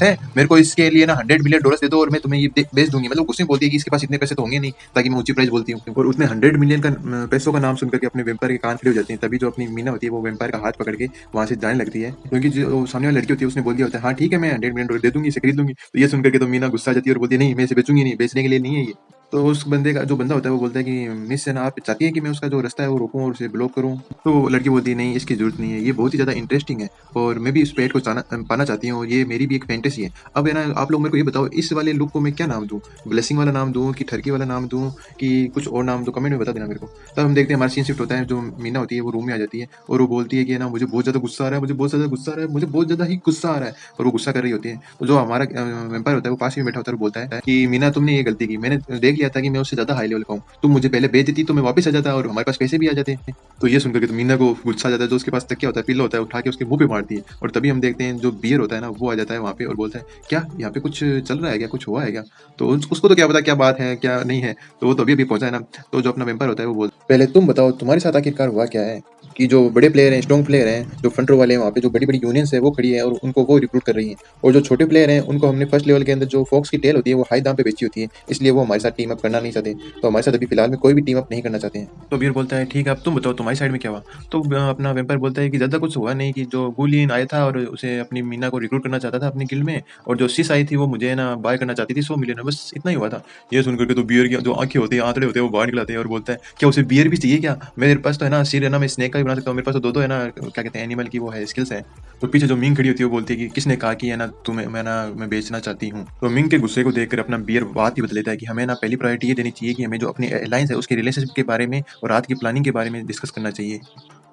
है, मेरे को इसके लिए ना $100 मिलियन दे दो और मैं तुम्हें ये बेच दूंगी। मतलब उसने बोलती है कि इसके पास इतने पैसे तो होंगे नहीं ताकि मैं ऊंची प्राइस बोलती हूँ, और उसने 100 मिलियन का पैसों का नाम सुनकर के अपने वेम्पायर के कान खड़े हो जाते हैं। तभी जो अपनी मीना होती है वो वेम्पायर का हाथ पकड़ के वहां से जाने लगती है, क्योंकि जो सामने वाली लड़की होती है उसने बोल दिया होता है हाँ ठीक है मैं $100 मिलियन दे दूंगी, इसे खरीद लूंगी। तो ये सुनकर के तो मीना गुस्सा आ जाती है और बोलती है नहीं मैं इसे बेचूंगी नहीं, बेचने के लिए नहीं है ये। तो उस बंदे का जो बंदा होता है वो बोलता है कि मिस है ना आप चाहती है कि मैं उसका जो रास्ता है वो रोकूं और उसे ब्लॉक करूं। तो लड़की बोलती है नहीं इसकी जरूरत नहीं है, ये बहुत ही ज़्यादा इंटरेस्टिंग है और मैं भी इस पेट को पाना चाहती हूँ और ये मेरी भी एक फैंटेसी है। अब है ना आप लोग मेरे को ये बताओ इस वाले लुक को मैं क्या नाम दूँ, ब्लेसिंग वाला नाम दूँ कि ठरकी वाला नाम दूँ कि कुछ और नाम दूँ, कमेंट में बता देना मेरे को। तब हम देखते हैं हमारा सीन शिफ्ट होता है, जो मीना होती है वो रूम में आ जाती है और वो बोलती है कि ना मुझे बहुत ज़्यादा गुस्सा आ रहा है, मुझे बहुत ज़्यादा गुस्सा आ रहा है, मुझे बहुत ज़्यादा ही गुस्सा आ रहा है, और वो गुस्सा कर रही होती है। तो जो हमारा वेम्पायर होता है वो पास में बैठा होता है और बोलता है कि मीना तुमने ये गलती की, मैंने देख लिया था कि मैं उससे ज़्यादा हाई लेवल का हूँ, तुम मुझे पहले बेच देती तो मैं वापस आ जाता और हमारे पास पैसे भी आ जाते। तो ये सुनकर के तो मीना को गुस्सा आ जाता है, जो उसके पास तकिया होता है पिल्लो होता है उठा के उसके मुंह पे मारती है, और तभी हम देखते हैं जो बियर होता है ना वो आ जाता है वहाँ पे और बोलता है क्या यहाँ पे कुछ चल रहा है क्या, कुछ हुआ है क्या। तो उसको तो क्या पता क्या बात है क्या नहीं है, तो वो तो अभी अभी पहुंचा है ना। तो जो अपना वेम्पायर होता है वो बोलता है पहले तुम बताओ तुम्हारे साथ आखिरकार हुआ क्या है, कि जो बड़े प्लेयर हैं स्ट्रॉन्ग प्लेयर हैं जो फ्रंट रो वाले हैं वहाँ पे जो बड़ी बड़ी यूनियंस है वो खड़ी है और उनको वो रिक्रूट कर रही हैं, और जो छोटे प्लेयर हैं उनको हमने फर्स्ट लेवल के अंदर जो फॉक्स की टेल होती है वो हाई दाम पे बेची होती है, इसलिए वो हमारे साथ टीम अप करना नहीं चाहते। तो हमारे साथ अभी फिलहाल में कोई भी टीम अप नहीं करना चाहते हैं। तो बीर बोलता है ठीक है अब तुम बताओ तुम्हारी साइड में क्या हुआ। तो अपना वेम्पायर बोलता है कि ज़्यादा कुछ हुआ नहीं, कि जो गुलियन आया था और उसे अपनी मीना को रिक्रूट करना चाहता था अपनी गिल्ड में, और जो सिस आई थी वो मुझे ना बाय करना चाहती थी 100 मिलियन में, बस इतना ही हुआ था। ये सुनकर के तो बियर की जो आंखें होती है आंतड़े होते हैं वो बाहर निकलाते हैं और बोलता है क्या उसे बियर भी चाहिए क्या, मेरे पास तो है ना सिर है ना मैं स्नेक का भी बना सकता हूँ, मेरे पास तो दो है ना क्या कहते हैं एनिमल की वो है स्किल्स है। तो पीछे जो मिंग खड़ी होती है वो बोलती है कि किसने कहा कि है ना तुम्हें मैं बेचना चाहती हूँ। तो मिंग के गुस्से को देखकर अपना बियर बात ही बदल लेता है कि हमें ना पहली प्रायोरिटी ये देनी चाहिए कि हमें जो अपनी अलायंस है उसके रिलेशनशिप के बारे में और रात की प्लानिंग के बारे में डिस्कस करना चाहिए।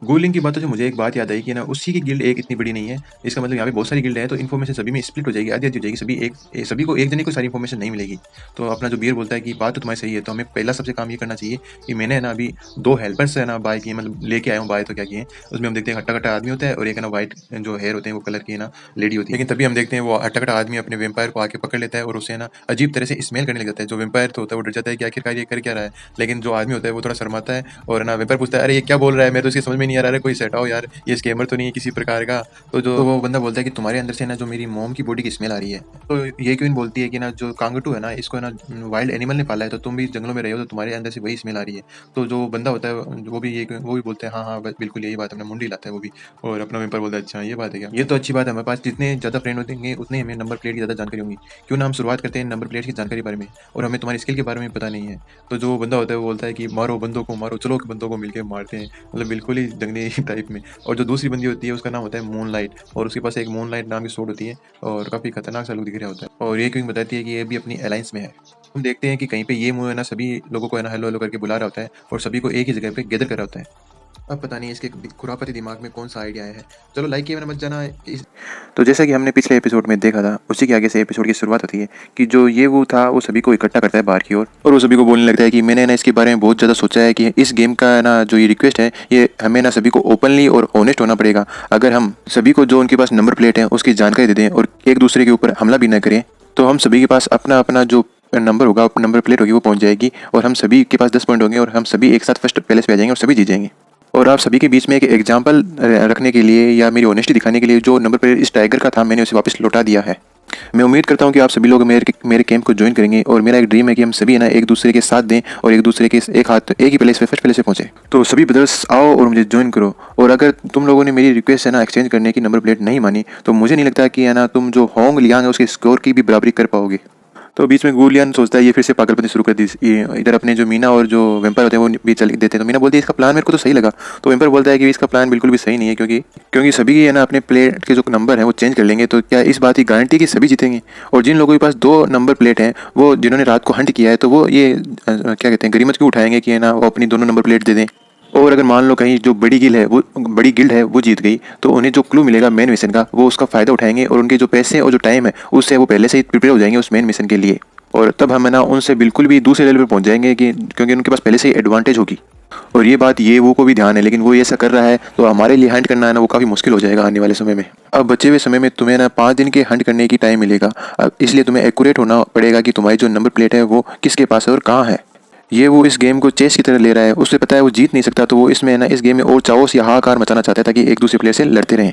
गोलिंग की बातों से मुझे एक बात याद आई कि ना उसी की गिल्ड एक इतनी बड़ी नहीं है, इसका मतलब यहाँ पे बहुत सारी गिल्ड है तो इन्फॉर्मेशन सभी में स्प्लिट हो जाएगी, आधी आधी हो जाएगी, सभी को एक जने को सारी इन्फॉर्मेशन नहीं मिलेगी। तो अपना जो बियर बोलता है कि बात तो तुम्हारी सही है, तो हमें पहला सबसे काम ये करना चाहिए कि मैंने ना अभी 2 हेल्पर्स है ना बाय किए, मतलब लेके आया हूँ बाय, तो क्या किए उसमें हम देखते हैं हट्टा कट्टा आदमी होता है और एक है ना व्हाइट जो हेयर होते हैं वो कलर की है ना लेडी होती है। लेकिन तभी हम देखते हैं वो हट्टा कट्टा आदमी अपने वेम्पायर को आके पकड़ लेता है और उसे ना अजीब तरह से स्मेल करने लग जाता है। जो वेम्पायर तो होता है वो डर जाता है कि आखिरकार ये कर क्या रहा है, लेकिन जो आदमी होता है वो थोड़ा शर्माता है और ना वेम्पायर पूछता है अरे ये क्या बोल रहा है, मैं तो इसकी समझ में नहीं आ रहा है, कोई सेट आओ यार, ये स्कैमर तो नहीं है किसी प्रकार का। तो वो बंदा बोलता है कि तुम्हारे अंदर से ना जो मेरी मॉम की बॉडी की स्मेल आ रही है। तो ये क्वीन बोलती है कि ना जो कांगटू है ना इसको है ना वाइल्ड एनिमल ने पाला है, तो तुम भी जंगलों में रहे हो तो तुम्हारे अंदर से वही स्मेल आ रही है। तो जो बंदा होता है वो भी बोलते हैं हाँ हाँ बिल्कुल यही बात है, अपना मुंडी लाता है वो भी, और अपना वेम्पायर बोलता है अच्छा ये बात है क्या, ये तो अच्छी बात है, हमारे पास जितने ज़्यादा फ्रेंड होंगे उतने हमें नंबर प्लेट की ज़्यादा जानकारी होंगी, क्यों ना हम शुरुआत करते हैं नंबर प्लेट की जानकारी बारे में, और हमें तुम्हारी स्किल के बारे में पता नहीं है। तो जो बंदा होता है वो बोलता है कि मारो बंदों को मारो, चलो बंदों को मिलकर मारते हैं, मतलब बिल्कुल ही जंगली टाइप में। और जो दूसरी बंदी होती है उसका नाम होता है मूनलाइट, और उसके पास एक मूनलाइट नाम की सोड होती है और काफ़ी खतरनाक सा लुक दिख रहा होता है, और ये क्यों बताती है कि ये भी अपनी अलायंस में है। हम देखते हैं कि कहीं पे ये मुंह है ना सभी लोगों को है ना हेलो हेलो करके बुला रहा होता है और सभी को एक ही जगह पे गैदर कर रहा होता है। अब पता नहीं इसके खुरापाती दिमाग में कौन सा आइडिया आया है। चलो लाइक किए मैंने मत जाना तो जैसा कि हमने पिछले एपिसोड में देखा था उसी के आगे से एपिसोड की शुरुआत होती है कि जो ये वो था वो सभी को इकट्ठा करता है बाहर की ओर और वो सभी को बोलने लगता है कि मैंने ना इसके बारे में बहुत ज़्यादा सोचा है कि इस गेम का ना जो ये रिक्वेस्ट है ये हमें ना सभी को ओपनली और ऑनेस्ट होना पड़ेगा। अगर हम सभी को जो उनके पास नंबर प्लेट है उसकी जानकारी दे दें और एक दूसरे के ऊपर हमला भी न करें तो हम सभी के पास अपना अपना जो नंबर होगा नंबर प्लेट होगी वो पहुंच जाएगी और हम सभी के पास 10 पॉइंट होंगे और हम सभी एक साथ फर्स्ट प्लेस पे आ जाएंगे और सभी जीत जाएंगे। और आप सभी के बीच में एक एग्जाम्पल रखने के लिए या मेरी ऑनेस्टी दिखाने के लिए जो नंबर प्लेट इस टाइगर का था मैंने उसे वापस लौटा दिया है। मैं उम्मीद करता हूं कि आप सभी लोग मेरे कैंप को ज्वाइन करेंगे और मेरा एक ड्रीम है कि हम सभी ना एक दूसरे के साथ दें और एक दूसरे के एक ही प्लेस पे फर्स्ट प्लेस पे पहुंचे। तो सभी ब्रदर्स आओ और मुझे ज्वाइन करो। और अगर तुम लोगों ने मेरी रिक्वेस्ट है ना एक्सचेंज करने की नंबर प्लेट नहीं मानी तो मुझे नहीं लगता कि है ना तुम जो होंग लियांग है उसके स्कोर की भी बराबरी कर पाओगे। तो बीच में गुलियन सोचता है ये फिर से पागलपंती शुरू कर दी, इधर अपने जो मीना और जो वेम्पायर होते हैं वो भी चल देते हैं। तो मीना बोलती है इसका प्लान मेरे को तो सही लगा। तो वेम्पायर बोलता है कि इसका प्लान बिल्कुल भी सही नहीं है क्योंकि सभी है ना अपने प्लेट के जो नंबर है वो चेंज कर लेंगे तो क्या इस बात की गारंटी कि सभी जीतेंगे। और जिन लोगों के पास 2 नंबर प्लेट हैं वो जिन्होंने रात को हंट किया है तो वो ये क्या कहते हैं गरीमत क्यों उठाएंगे कि है ना वो अपनी दोनों नंबर प्लेट दे दें। और अगर मान लो कहीं जो बड़ी गिल्ड है वो जीत गई तो उन्हें जो क्लू मिलेगा मेन मिशन का वो उसका फ़ायदा उठाएंगे और उनके जो पैसे और जो टाइम है उससे वो पहले से ही प्रिपेयर हो जाएंगे उस मेन मिशन के लिए। और तब हम है ना उनसे बिल्कुल भी दूसरे लेवल पर पहुंच जाएंगे कि क्योंकि उनके पास पहले से ही एडवांटेज होगी। और ये बात ये वो को भी ध्यान है, लेकिन वो ये ऐसा कर रहा है तो हमारे लिए हंट करना है ना वो काफ़ी मुश्किल हो जाएगा आने वाले समय में। अब बचे हुए समय में तुम्हें ना 5 दिन के हंट करने की टाइम मिलेगा। अब इसलिए तुम्हें एक्यूरेट होना पड़ेगा कि तुम्हारी जो नंबर प्लेट है वो किसके पास है और कहाँ है। ये वो इस गेम को चेस की तरह ले रहा है, उसे पता है वो जीत नहीं सकता, तो वो इसमें ना इस गेम में और चाओस या हाहाकार मचाना चाहता है ताकि एक दूसरे प्लेयर से लड़ते रहें।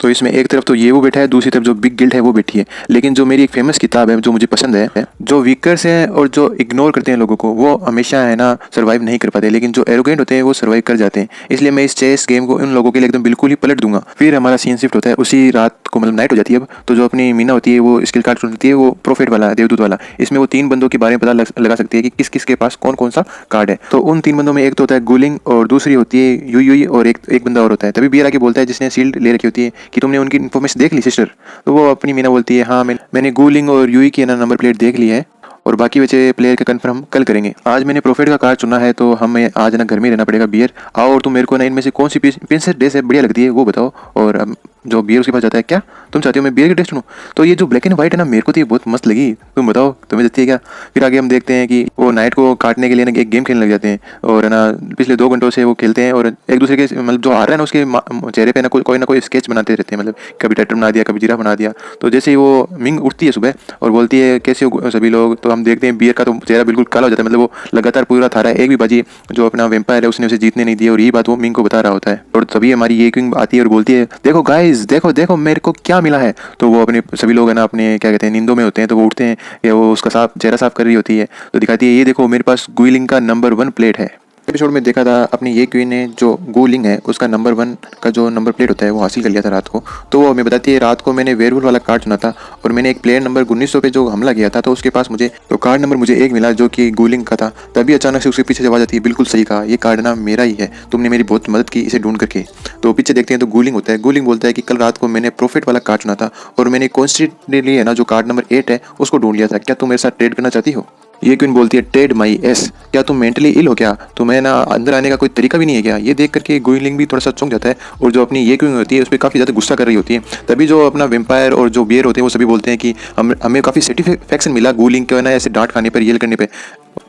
तो इसमें एक तरफ तो ये वो बैठा है, दूसरी तरफ जो बिग गिल्ड है वो बैठी है। लेकिन जो मेरी एक फेमस किताब है जो मुझे पसंद है, जो वीकर्स हैं और जो इग्नोर करते हैं लोगों को वो हमेशा है ना सर्वाइव नहीं कर पाते, लेकिन जो एरोगेंट होते हैं वो सर्वाइव कर जाते हैं। इसलिए मैं इस चेस गेम को उन लोगों के लिए एकदम बिल्कुल ही पलट दूंगा। फिर हमारा सीन शिफ्ट होता है उसी रात को, मतलब नाइट हो जाती है अब। तो जो अपनी मीना होती है वो स्किल कार्ड चुनती है, वो प्रोफेट वाला देवदूत वाला। इसमें वो 3 बंदों के बारे में पता लगा सकती है कि किस किस के पास कौन कौन सा कार्ड है। तो उन 3 बंदों में एक तो होता है गुलिंग और दूसरी होती है युई और एक बंदा और होता है। तभी बियर आके बोलता है जिसने शील्ड ले रखी होती है कि तुमने उनकी इन्फॉर्मेशन देख ली सिस्टर। तो वो अपनी मीना बोलती है हाँ मैंने गुलिंग और युई की ना नंबर प्लेट देख ली है और बाकी बचे प्लेयर का कंफर्म कल करेंगे। आज मैंने प्रॉफिट का कार्ड चुना है तो हमें आज ना घर में रहना पड़ेगा। बियर आओ और तुम मेरे को ना इनमें से कौन सी प्रिंसेस ड्रेस है बढ़िया लगती है वो बताओ। और जो बियर उसके पास जाता है, क्या तुम चाहते हो मैं बियर की ड्रेस चुनूं? तो ये जो ब्लैक एंड व्हाइट है ना मेरे को तो ये बहुत मस्त लगी, तुम बताओ तुम्हें जचती है क्या? फिर आगे हम देखते हैं कि वो नाइट को काटने के लिए ना एक गेम खेलने लग जाते हैं और है ना पिछले 2 घंटों से वो खेलते हैं और एक दूसरे के मतलब जो आ रहा है ना उसके चेहरे पे ना कोई स्केच बनाते रहते हैं। मतलब कभी टैटर बना दिया, कभी जीरा बना दिया। तो जैसे ही वो मिंग उठती है सुबह और बोलती है कैसे हो सभी लोग, तो हम देखते हैं बियर का तो चेहरा बिल्कुल काला हो जाता है। मतलब वो लगातार पूरा था रहा है, एक भी बाजी जो अपना वेम्पायर है उसने उसे जीतने नहीं दिया और यही बात वो मिंग को बता रहा होता है। और तभी हमारी ये किंग आती है और बोलती है देखो गाइस देखो देखो मेरे को क्या मिला है। तो वो अपने सभी लोग है ना अपने क्या कहते हैं नींदों में होते हैं, तो वो उठते हैं या वो उसका चेहरा साफ कर रही होती है तो दिखाती है ये देखो मेरे पास गुइलिंग का नंबर 1 प्लेट है। एपिसोड में देखा था अपनी ये क्वीन ने जो गुलिंग है उसका नंबर 1 का जो नंबर प्लेट होता है वो हासिल कर लिया था रात को। तो वो हमें बताती है रात को मैंने वेयरवुल्फ वाला कार्ड चुना था और मैंने एक प्लेयर नंबर 1900 पे जो हमला किया था तो उसके पास मुझे तो कार्ड नंबर मुझे 1 मिला जो कि गुलिंग का था। तभी अचानक से उसके पीछे से आवाज आती है बिल्कुल सही कहा, ये कार्ड ना मेरा ही है, तुमने मेरी बहुत मदद की इसे ढूंढ करके। तो पीछे देखते हैं तो गुलिंग होता है। गुलिंग बोलता है कि कल रात को मैंने प्रॉफिट वाला कार्ड चुना था और मैंने कॉन्स्टेंटली है ना जो कार्ड नंबर 8 है उसको ढूंढ लिया था, क्या तुम मेरे साथ ट्रेड करना चाहती हो? ये क्वीन बोलती है टेड माई एस, क्या तुम मेंटली इल हो क्या? तुम्हें ना अंदर आने का कोई तरीका भी नहीं है क्या? ये देख करके गुइलिंग भी थोड़ा सा चौंक जाता है और जो अपनी ये क्वीन होती है उस पर काफ़ी ज़्यादा गुस्सा कर रही होती है। तभी जो अपना वेम्पायर और जो बियर होते हैं वो सभी बोलते हैं कि हमें काफ़ी सेटिस्फैक्शन मिला गुइलिंग के ना ऐसे डांट खाने पर येल करने पर।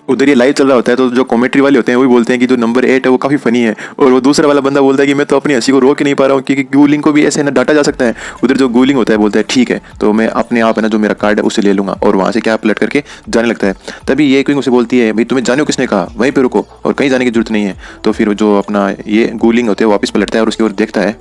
उधर ये लाइव चल रहा होता है तो जो कमेंट्री वाले होते हैं वो भी बोलते हैं कि जो नंबर 8 है वो काफ़ी फनी है और वो दूसरा वाला बंदा बोलता है कि मैं तो अपनी हंसी को रोक ही नहीं पा रहा हूँ क्योंकि गुलिंग को भी ऐसे ना डांटा जा सकता है। उधर जो गुलिंग होता है बोलता है ठीक है तो मैं अपने आप है ना जो मेरा कार्ड है उसे ले लूँगा और वहाँ से क्या पलट करके जाने लगता है। तभी ये क्वीन उसे बोलती है भाई तुम्हें जाने को किसने कहा, वहीं पे रुको और कहीं जाने की जरूरत नहीं है। तो फिर जो अपना ये गुलिंग होते हैं वापस पलटता है और उसकी ओर देखता है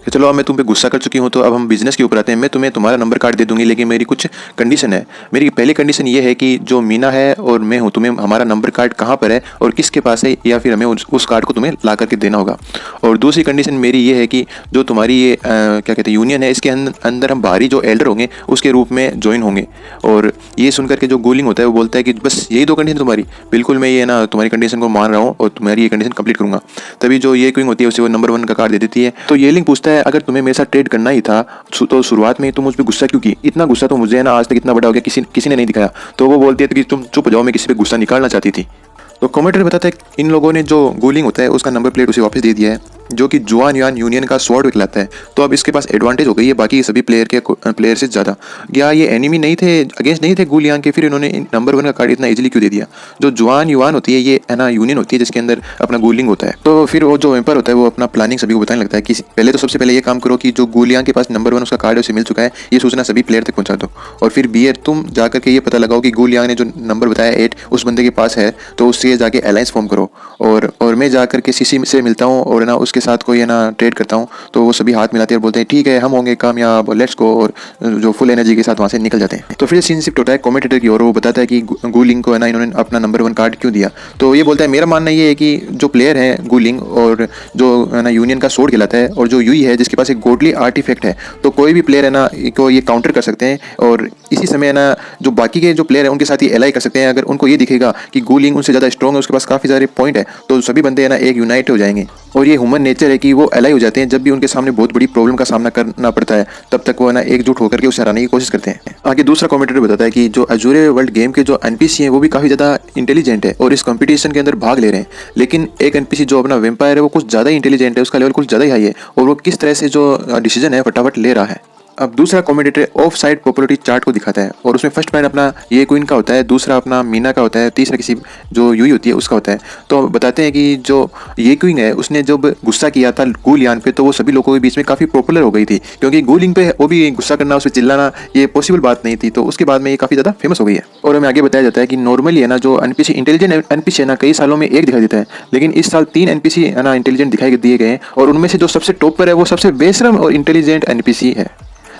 कि चलो अब मैं तुम पे गुस्सा कर चुकी हूँ तो अब हम बिजनेस के ऊपर आते हैं। मैं तुम्हें तुम्हारा नंबर कार्ड दे दूंगी लेकिन मेरी कुछ कंडीशन है। मेरी पहली कंडीशन ये है कि जो मीना है और मैं हूँ तुम्हें हमारा नंबर कार्ड कहाँ पर है और किसके पास है या फिर हमें उस कार्ड को तुम्हें ला करके देना होगा। और दूसरी कंडीशन मेरी ये है कि जो तुम्हारी ये क्या कहते हैं यूनियन है इसके अंदर हम बाहरी जो एल्डर होंगे उसके रूप में ज्वाइन होंगे। और ये सुन करके जो गुलिंग होता है वो बोलता है कि बस यही 2 कंडीशन तुम्हारी, बिल्कुल मैं ये ना तुम्हारी कंडीशन को मान रहा हूँ और तुम्हारी ये कंडीशन कंप्लीट करूँगा। तभी जो ये क्वीन होती है उसे वो नंबर 1 का कार्ड दे देती है। तो ये लिंक पूछता है अगर तुम्हें मेरे साथ ट्रेड करना ही था तो शुरुआत में तुम मुझ पे गुस्सा क्यों की? इतना गुस्सा तो मुझे है ना आज तक इतना बड़ा हो गया किसी ने नहीं दिखाया। तो वो बोलती है कि तुम चुप जाओ, मैं किसी पे गुस्सा निकालना चाहती थी। तो कमेंटेटर बताता है इन लोगों ने जो गुलिंग होता है उसका नंबर प्लेट उसे वापस दे दिया है जो कि जुआन युआन यूनियन का स्वॉर्ड कहलाता है। तो अब इसके पास एडवांटेज हो गई है बाकी सभी प्लेयर से ज़्यादा। या ये एनिमी नहीं थे, अगेंस्ट नहीं थे गुलियांग के, फिर इन्होंने नंबर 1 का कार्ड इतना इजीली क्यों दे दिया? जो जुआन युआन होती है ये है ना यूनियन होती है जिसके अंदर अपना गुलिंग होता है। तो फिर वो जो वेम्पर होता है वो अपना प्लानिंग सभी को बताने लगता है कि पहले तो सबसे पहले ये काम करो कि जो गुलियांग के पास नंबर 1 उसका कार्ड है उसे मिल चुका है ये सूचना सभी प्लेयर तक पहुंचा दो। और फिर बियर तुम जाकर के ये पता लगाओ कि गुलियांग ने जो नंबर बताया 8 उस बंदे के पास है तो उससे जाके अलायंस फॉर्म करो। और मैं जाकर के सीसी से मिलता हूँ और ना उसके साथ कोई है ना ट्रेड करता हूँ। तो वो सभी हाथ मिलाते हैं और बोलते हैं ठीक है हम होंगे कामयाब, लेट्स गो, और जो फुल एनर्जी के साथ वहाँ से निकल जाते हैं। तो फिर सीन शिफ्ट होता है कमेंटेटर की और वो बताता है कि गुलिंग को है ना इन्होंने अपना नंबर 1 कार्ड क्यों दिया। तो ये बोलता है मेरा मानना ये है कि जो प्लेयर है गुलिंग और जो है ना यूनियन का सोर्ड कहलाता है और जो यूई है जिसके पास एक गोडली आर्टिफैक्ट है तो कोई भी प्लेयर है ना को ये काउंटर कर सकते हैं और इसी समय है ना जो बाकी के जो प्लेयर है उनके साथ ये एलाई कर सकते हैं। अगर उनको ये दिखेगा कि गुलिंग उनसे ज़्यादा स्ट्रॉन्ग है, उसके पास काफ़ी सारे पॉइंट है, तो सभी बंदे है ना एक यूनाइट हो जाएंगे। और ये ह्यूमन नेचर है कि वो एलाई हो जाते हैं जब भी उनके सामने बहुत बड़ी प्रॉब्लम का सामना करना पड़ता है, तब तक वो है ना एकजुट होकर के उसे हराने की कोशिश करते हैं। आगे दूसरा कमेंटेटर बताता है कि जो अजूरे वर्ल्ड गेम के जो एनपीसी हैं वो भी काफ़ी ज़्यादा इंटेलिजेंट है और इस कंपटीशन के अंदर भाग ले रहे हैं। लेकिन एक एनपीसी जो अपना वेम्पायर है वो कुछ ज़्यादा इंटेलिजेंट है, उसका लेवल कुछ ज़्यादा ही हाई है और वो किस तरह से जो डिसीजन है फटाफट ले रहा है। अब दूसरा commentator of side popularity chart को दिखाता है और उसमें फर्स्ट पॉइंट अपना ये क्वीन का होता है, दूसरा अपना मीना का होता है, तीसरा किसी जो यूई होती है उसका होता है। तो बताते हैं कि जो ये क्वीन है उसने जब गुस्सा किया था गू लियान पे तो वो सभी लोगों के बीच में काफ़ी पॉपुलर हो गई थी, क्योंकि गू लिंग पे वो भी गुस्सा करना, उस पर चिल्लाना ये पॉसिबल बात नहीं थी। तो उसके बाद में ये काफ़ी ज़्यादा फेमस हो गई है। और हमें आगे बताया जाता है कि नॉर्मली है ना जो एनपीसी इंटेलिजेंट एनपीसी है ना कई सालों में एक दिखाई देता है, लेकिन इस साल 3 एनपीसी है ना इंटेलिजेंट दिखाई दिए गए हैं और उनमें से जो सबसे टॉप पर है वो सबसे बेशरम और इंटेलिजेंट एनपीसी है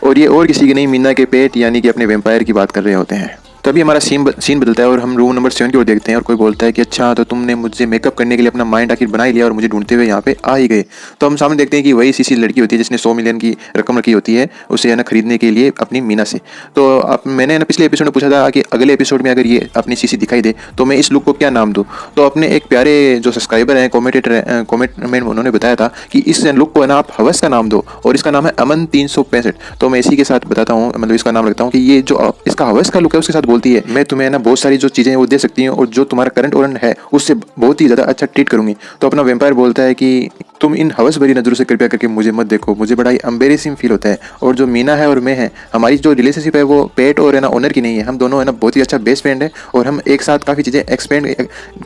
और ये और किसी की नहीं, मीना के पेट यानी कि अपने वेम्पायर की बात कर रहे होते हैं। तभी हमारा सीन बदलता है और हम रूम नंबर 7 की ओर देखते हैं और कोई बोलता है कि अच्छा तो तुमने मुझे मेकअप करने के लिए अपना माइंड आखिर बना ही लिया और मुझे ढूंढते हुए यहाँ पे आ ही गए। तो हम सामने देखते हैं कि वही सीसी लड़की होती है जिसने 100 मिलियन की रकम रखी होती है उसे है ना खरीदने के लिए अपनी मीना से। तो अब मैंने ना पिछले एपिसोड में पूछा था कि अगले एपिसोड में अगर ये अपनी सीसी दिखाई दे तो मैं इस लुक को क्या नाम दूँ। तो अपने एक प्यारे जो सब्सक्राइबर हैं कॉमेंट में उन्होंने बताया था कि इस लुक को है ना आप हवस का नाम दो और इसका नाम है अमन 365। तो मैं इसी के साथ बताता हूँ, मतलब इसका नाम रखता हूँ कि ये जो इसका हवस का लुक है उसके साथ बोलती है मैं तुम्हें ना बहुत सारी जो चीज़ें वो दे सकती हूँ और जो तुम्हारा करंट ओरन है उससे बहुत ही ज़्यादा अच्छा ट्रीट करूँगी। तो अपना वेम्पायर बोलता है कि तुम इन हवस भरी नज़रों से कृपया करके मुझे मत देखो, मुझे बड़ा ही एम्बेरेसिंग फील होता है। और जो मीना है और मैं है, हमारी जो रिलेशनशिप है वो पेट और है ना ओनर की नहीं है, हम दोनों है ना बहुत ही अच्छा बेस्ट फ्रेंड है और हम एक साथ काफ़ी चीज़ें एक्सपेंड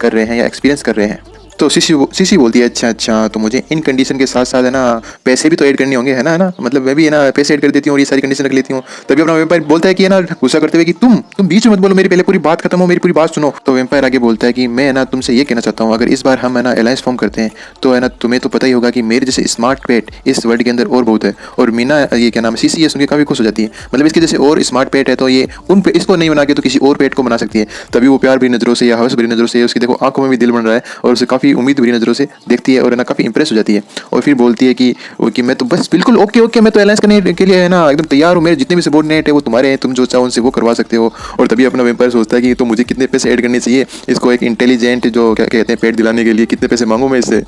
कर रहे हैं या एक्सपीरियंस कर रहे हैं। तो सीसी बोलती है अच्छा तो मुझे इन कंडीशन के साथ साथ है ना पैसे भी तो ऐड करने होंगे है ना मतलब मैं भी है ना पैसे ऐड कर देती हूँ और ये सारी कंडीशन रख लेती हूँ। तभी अपना वेम्पायर बोलता है कि है ना गुस्सा करते हुए कि तुम बीच में मत बोलो, मेरी पहले पूरी बात खत्म हो, मेरी पूरी बात सुनो। तो वेम्पायर आगे बोलता है कि मैं है ना तुमसे ये कहना चाहता हूँ अगर इस बार हम है ना अलायंस फॉर्म करते हैं तो है ना तुम्हें तो पता ही होगा कि मेरे जैसे स्मार्ट पेट इस वर्ल्ड के अंदर और बहुत है। और मीना ये क्या नाम सीसी है सुन के काफ़ी खुश हो जाती है, मतलब इसके जैसे और स्मार्ट पेट है तो ये इसको नहीं बना के तो किसी और पेट को बना सकती है। तभी वो प्यार भरी नज़रों से या हवस भरी नज़रों से उसकी देखो आंखों में भी दिल बन रहा है और उसे काफ़ी उम्मीद भरी नज़रों से देखती है और है ना काफ़ी इंप्रेस हो जाती है और फिर बोलती है कि मैं तो बस बिल्कुल ओके मैं तो अलायंस करने के लिए है ना एकदम तैयार हूँ, मेरे जितने भी सबॉर्डिनेट है वो तुम्हारे हैं, तुम जो चाहो उनसे वो करवा सकते हो। और तभी अपना वेम्पायर सोचता है कि तो मुझे कितने पैसे ऐड करने चाहिए इसको एक इंटेलिजेंट जो क्या कहते हैं पेट दिलाने के लिए, कितने पैसे मांगूं मैं इससे।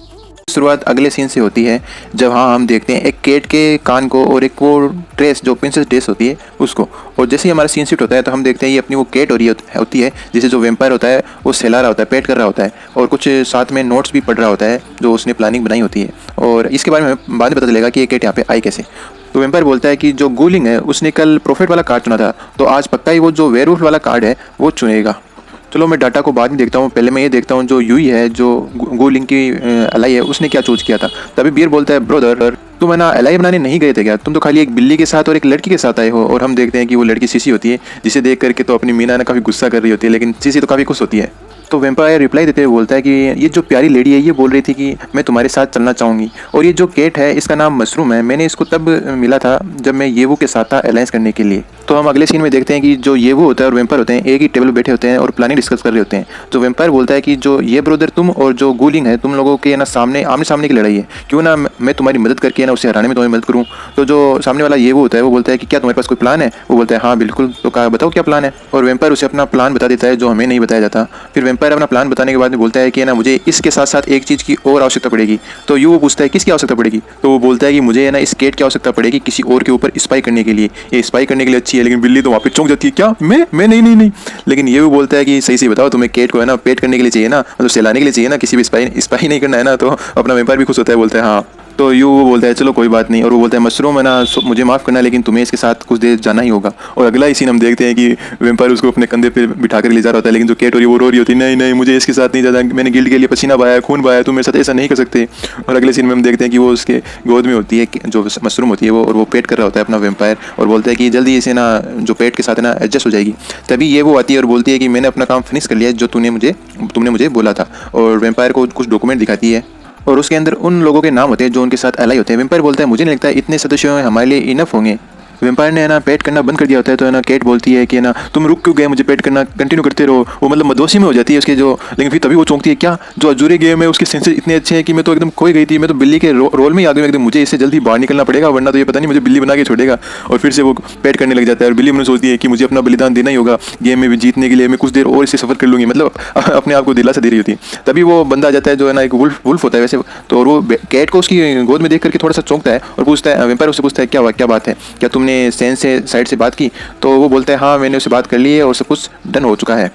शुरुआत अगले सीन से होती है जब हम देखते हैं एक केट के कान को और एक वो ड्रेस जो प्रिंसेस ड्रेस होती है उसको। और जैसे ही हमारा सीन शिफ्ट होता है तो हम देखते हैं ये अपनी वो केट हो रही होती है जिसे जो वेम्पायर होता है वो सहला रहा होता है, पेट कर रहा होता है और कुछ साथ में नोट्स भी पढ़ रहा होता है जो उसने प्लानिंग बनाई होती है। और इसके बारे में बाद में पता चलेगा कि ये केट यहाँ पे आई कैसे। तो वेम्पायर बोलता है कि जो गूलिंग है उसने कल प्रॉफिट वाला कार्ड चुना था तो आज पक्का ही वो जो वेयरवुल्फ वाला कार्ड है वो चुनेगा। चलो मैं डाटा को बाद में देखता हूँ, पहले मैं ये देखता हूँ जो यूई है जो गूलिंग की एलाई है उसने क्या चूज किया था। तभी बियर बोलता है ब्रदर तुम है ना एलाई बनाने नहीं गए थे क्या, तुम तो खाली एक बिल्ली के साथ और एक लड़की के साथ आए हो। और हम देखते हैं कि वो लड़की सीसी होती है जिसे देख करके तो अपनी मीना ने काफ़ी गुस्सा कर रही होती है, लेकिन सीसी तो काफ़ी खुश होती है। तो वेम्पायर रिप्लाई देते हुए बोलता है कि ये जो प्यारी लेडी है ये बोल रही थी कि मैं तुम्हारे साथ चलना चाहूँगी और ये जो केट है इसका नाम मशरूम है, मैंने इसको तब मिला था जब मैं येवू के साथ था अलायंस करने के लिए। तो हम अगले सीन में देखते हैं कि जो येवू होता है और वेम्पायर होते हैं एक ही टेबल पर बैठे होते हैं और प्लानिंग डिस्कस कर रहे होते हैं। जो वेम्पायर बोलता है कि जो ये ब्रदर तुम और जो गूलिंग है तुम लोगों के ना आमने सामने की लड़ाई है, क्यों ना मैं तुम्हारी मदद करके ना उसे हराने में तुम्हारी मदद करूँ। तो जो सामने वाला येवू होता है वो बोलता है कि क्या तुम्हारे पास कोई प्लान है। वो बोलता है हाँ बिल्कुल, तो कहा बताओ क्या प्लान है। और वेम्पायर उसे अपना प्लान बता देता है जो हमें नहीं बताया जाता। फिर वेम्पायर अपना प्लान बताने के बाद में बोलता है कि ना मुझे इसके साथ साथ एक चीज़ की और आवश्यकता पड़ेगी। तो ये वो पूछता है किसकी आवश्यकता पड़ेगी। तो वो बोलता है कि मुझे है ना इस केट की आवश्यकता पड़ेगी किसी और के ऊपर स्पाई करने के लिए। ये स्पाई करने के लिए अच्छी है लेकिन बिल्ली तो वहाँ पे चौंक जाती है, क्या मैं नहीं। लेकिन ये भी बोलता है कि सही बताओ तुम्हें केट को है ना पेट करने के लिए चाहिए ना, मतलब सहलाने के लिए चाहिए ना, किसी भी स्पाई नहीं करना है ना। तो अपना वेम्पायर भी खुश होता है, बोलता है हाँ। तो वो बोलता है चलो कोई बात नहीं। और वो बोलता है मशरूम है ना मुझे माफ़ करना लेकिन तुम्हें इसके साथ कुछ देर जाना ही होगा। और अगला ही सीन हम देखते हैं कि वेम्पायर उसको अपने कंधे पे बिठा कर ले जा रहा होता है, लेकिन जो केट हो रही है वो रो रही होती है नहीं मुझे इसके साथ नहीं जाना, मैंने गिल्ड के लिए पसीना बहाया खून बहाया, तुम मेरे साथ ऐसा नहीं कर सकते। और अगले सीन में हम देखते हैं कि वो उसके गोद में होती है जो मशरूम होती है वो, और वो पेट कर रहा होता है अपना वेम्पायर और बोलता है कि जल्दी इसे ना जो पेट के साथ है ना एडजस्ट हो जाएगी। तभी ये वो आती है और बोलती है कि मैंने अपना काम फिनिश कर लिया जो तुमने मुझे बोला था। और वेम्पायर को कुछ डॉक्यूमेंट दिखाती है और उसके अंदर उन लोगों के नाम होते हैं जो उनके साथ एलाई होते हैं। वेम्पायर बोलता है मुझे नहीं लगता इतने सदस्य हमारे लिए इनफ होंगे। वेम्पायर ने है ना पेट करना बंद कर दिया होता है तो है ना केट बोलती है कि है ना तुम रुक क्यों गए, मुझे पेट करना कंटिन्यू करते रहो। वो मतलब मदोशी में हो जाती है उसके जो, लेकिन फिर तभी वो चौंकती है क्या जो अजूरे गेम है उसके सेंसेस इतने अच्छे हैं कि मैं तो एकदम खोई गई थी, मैं तो बिल्ली के रोल में ही आ गई एकदम, मुझे इससे जल्दी बाहर निकलना पड़ेगा वरना तो ये पता नहीं मुझे बिल्ली बना के छोड़ेगा। और फिर से वो पेट करने लग जाता है और बिल्ली मुझे सोचती है कि मुझे अपना बलिदान देना ही होगा गेम में भी जीतने के लिए, मैं कुछ देर और इसे सफर कर लूँगी, मतलब अपने आप को दिलासा दे रही होती है। तभी वो बंदा आ जाता है जो है ना एक वुल्फ होता है वैसे, तो वो केट को उसकी गोद में देख करके थोड़ा सा चौंकता है और पूछता है वेम्पायर उससे पूछता है क्या बात है, क्या तुमने सेंस से साइड से बात की। तो वो बोलता है हाँ मैंने उससे बात कर ली है और सब कुछ डन हो चुका है।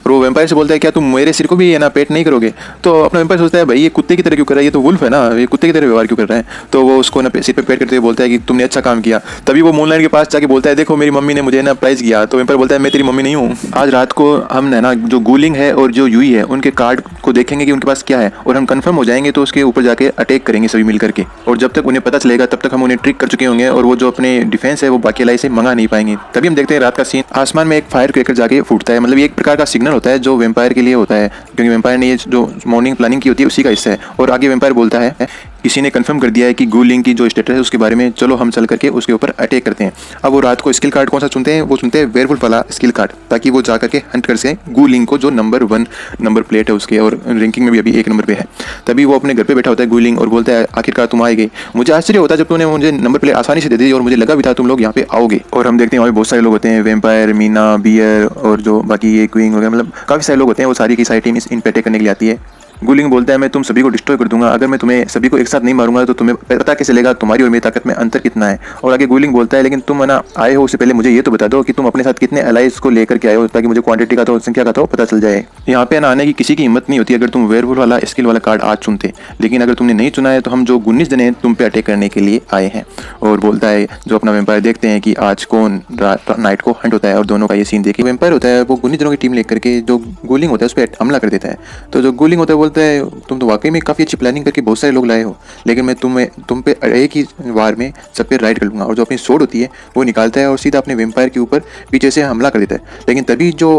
और वो वेम्पायर से बोलता है क्या तुम मेरे सिर को भी है ना पेट नहीं करोगे। तो अपना वेम्पायर सोचता है भाई ये कुत्ते की तरह क्यों कर रहा है, ये तो वुल्फ है ना, ये कुत्ते की तरह व्यवहार क्यों कर रहा है। तो वो उसको ना सिर पे पेट करते हुए बोलता है कि तुमने अच्छा काम किया। तभी वो मूनलाइट के पास जाके बोलता है देखो मेरी मम्मी ने मुझे ना प्राइज किया। तो वेम्पायर बोलता है मैं तेरी मम्मी नहीं हूँ। आज रात को हम ना जो गूलिंग है और जो यूई है उनके कार्ड को देखेंगे कि उनके पास क्या है, और हम कंफर्म हो जाएंगे तो उसके ऊपर जाके अटैक करेंगे सभी मिल करके। और जब तक उन्हें पता चलेगा तब तक हम उन्हें ट्रिक कर चुके होंगे और वो जो अपने डिफेंस है वो बाकी लाई से मंगा नहीं पाएंगे। तभी हम देखते हैं रात का सीन, आसमान में एक फायर क्रैकर जाके फूटता है। मतलब ये एक प्रकार का सिग्नल होता है जो वेम्पायर के लिए होता है, क्योंकि वेम्पायर ने ये जो मॉर्निंग प्लानिंग की होती है उसी का हिस्सा है। और आगे वेम्पायर बोलता है किसी ने कंफर्म कर दिया है कि गूलिंग की जो स्टेटस है उसके बारे में, चलो हम चल करके उसके ऊपर अटैक करते हैं। अब वो रात को स्किल कार्ड कौन सा चुनते हैं, वो चुनते हैं वेयरवुल्फ वाला स्किल कार्ड, ताकि वो जा करके हंट कर सकें गूलिंग को जो नंबर 1 नंबर प्लेट है उसके, और रैंकिंग में भी अभी 1 नंबर पे है। तभी वो अपने घर पे बैठा होता है गूलिंग और बोलता है आखिरकार तुम आए गए। मुझे आश्चर्य होता है जब तुमने मुझे नंबर प्लेट आसानी से दे दी और मुझे लगा भी था तुम लोग यहाँ पे आओगे। और हम देखते हैं वहाँ पे बहुत सारे लोग होते हैं, वेम्पायर, मीना, बियर और जो बाकी ये क्वीन वगैरह, मतलब काफ़ी सारे लोग होते हैं। वो सारी की सारी टीम इन पे अटैक करने के लिए आती है। गूलिंग बोलता है मैं तुम सभी को डिस्ट्रॉय कर दूंगा, अगर मैं तुम्हें सभी को एक साथ नहीं मारूंगा तो तुम्हें पता कैसे चलेगा तुम्हारी और मेरी ताकत में अंतर कितना है। और आगे गूलिंग बोलता है लेकिन तुम ना आए हो उससे पहले मुझे ये तो बता दो कि तुम अपने साथ कितने अलाइज को लेकर के आए हो, ताकि मुझे क्वांटिटी का तो संख्या का तो पता चल जाए। यहाँ पे आने की किसी की हिम्मत नहीं होती अगर तुम वेयरवुल्फ वाला स्किल वाला कार्ड आज चुनते, लेकिन अगर तुमने नहीं चुना है तो हम जो 19 जने तुम पे अटैक करने के लिए आए हैं। और बोलता है जो अपना वेम्पायर, देखते हैं कि आज कौन नाइट को हंट होता है। और दोनों का ये सीन देखिए, वेम्पायर होता है वो 19 जनों की टीम लेकर के जो गूलिंग होता है उस पर हमला कर देता है। तो जो गूलिंग होता है बोलता है तुम तो वाकई में काफ़ी अच्छी प्लानिंग करके बहुत सारे लोग लाए हो, लेकिन मैं तुम पे एक ही वार में सब पे राइड कर लूँगा। और जो अपनी सोड होती है वो निकालता है और सीधा अपने वेम्पायर के ऊपर पीछे से हमला कर देता है। लेकिन तभी जो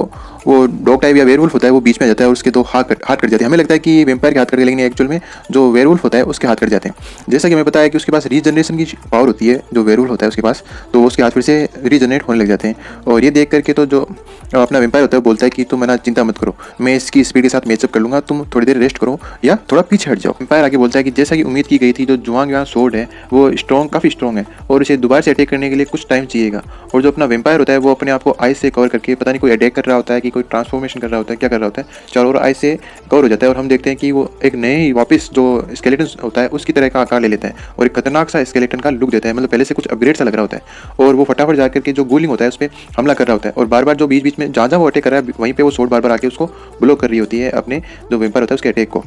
वो डॉग टाइप या वेयरवुल्फ होता है वो बीच में आ जाता है और उसके 2 हाथ कट जाते हैं। हमें लगता है कि वेम्पायर के हाथ कट गए, लेकिन एक्चुअल में जो वेयरवुल्फ होता है उसके हाथ कट जाते हैं। जैसा कि हमें पता है कि उसके पास रीजनरेशन की पावर होती है जो वेयरवुल्फ होता है उसके पास, तो उसके हाथ फिर से रीजनरेट होने लग जाते हैं। और ये देख करके तो जो अपना वेम्पायर होता है बोलता है कि तुम ना चिंता मत करो, मैं इसकी स्पीड के साथ मैचअप कर लूँगा, तुम थोड़ी देर रेस्ट करो या थोड़ा पीछे हट जाओ। वेम्पायर आगे बोलता है कि जैसा कि उम्मीद की गई थी, जो जुआंग सोर्ड है वो काफ़ी स्ट्रॉन्ग है और इसे दोबारा से अटैक करने के लिए कुछ टाइम चाहिएगा। और जो अपना वेम्पायर होता है वो अपने आप को आइस से कवर करके, पता नहीं कोई अटैक कर रहा होता है कि कोई ट्रांसफॉर्मेशन कर रहा होता है, क्या कर रहा होता है, चारों ओर आइस से कवर हो जाता है। और हम देखते हैं कि वो एक नए वापस जो स्केलेटन होता है उसकी तरह का आकार ले लेता है और एक खतरनाक सा स्केलेटन का लुक देता है। मतलब पहले से कुछ अपग्रेड सा लग रहा होता है। और वो फटाफट जाकर के जो गूलिंग होता है उस पर हमला कर रहा होता है और बार बार जो बीच बीच में जहाँ वो अटैक कर रहा है वहीं पे वो सोर्ड बार बार आके उसको ब्लॉक कर रही होती है अपने जो वेम्पायर होता है उसके अटैक को।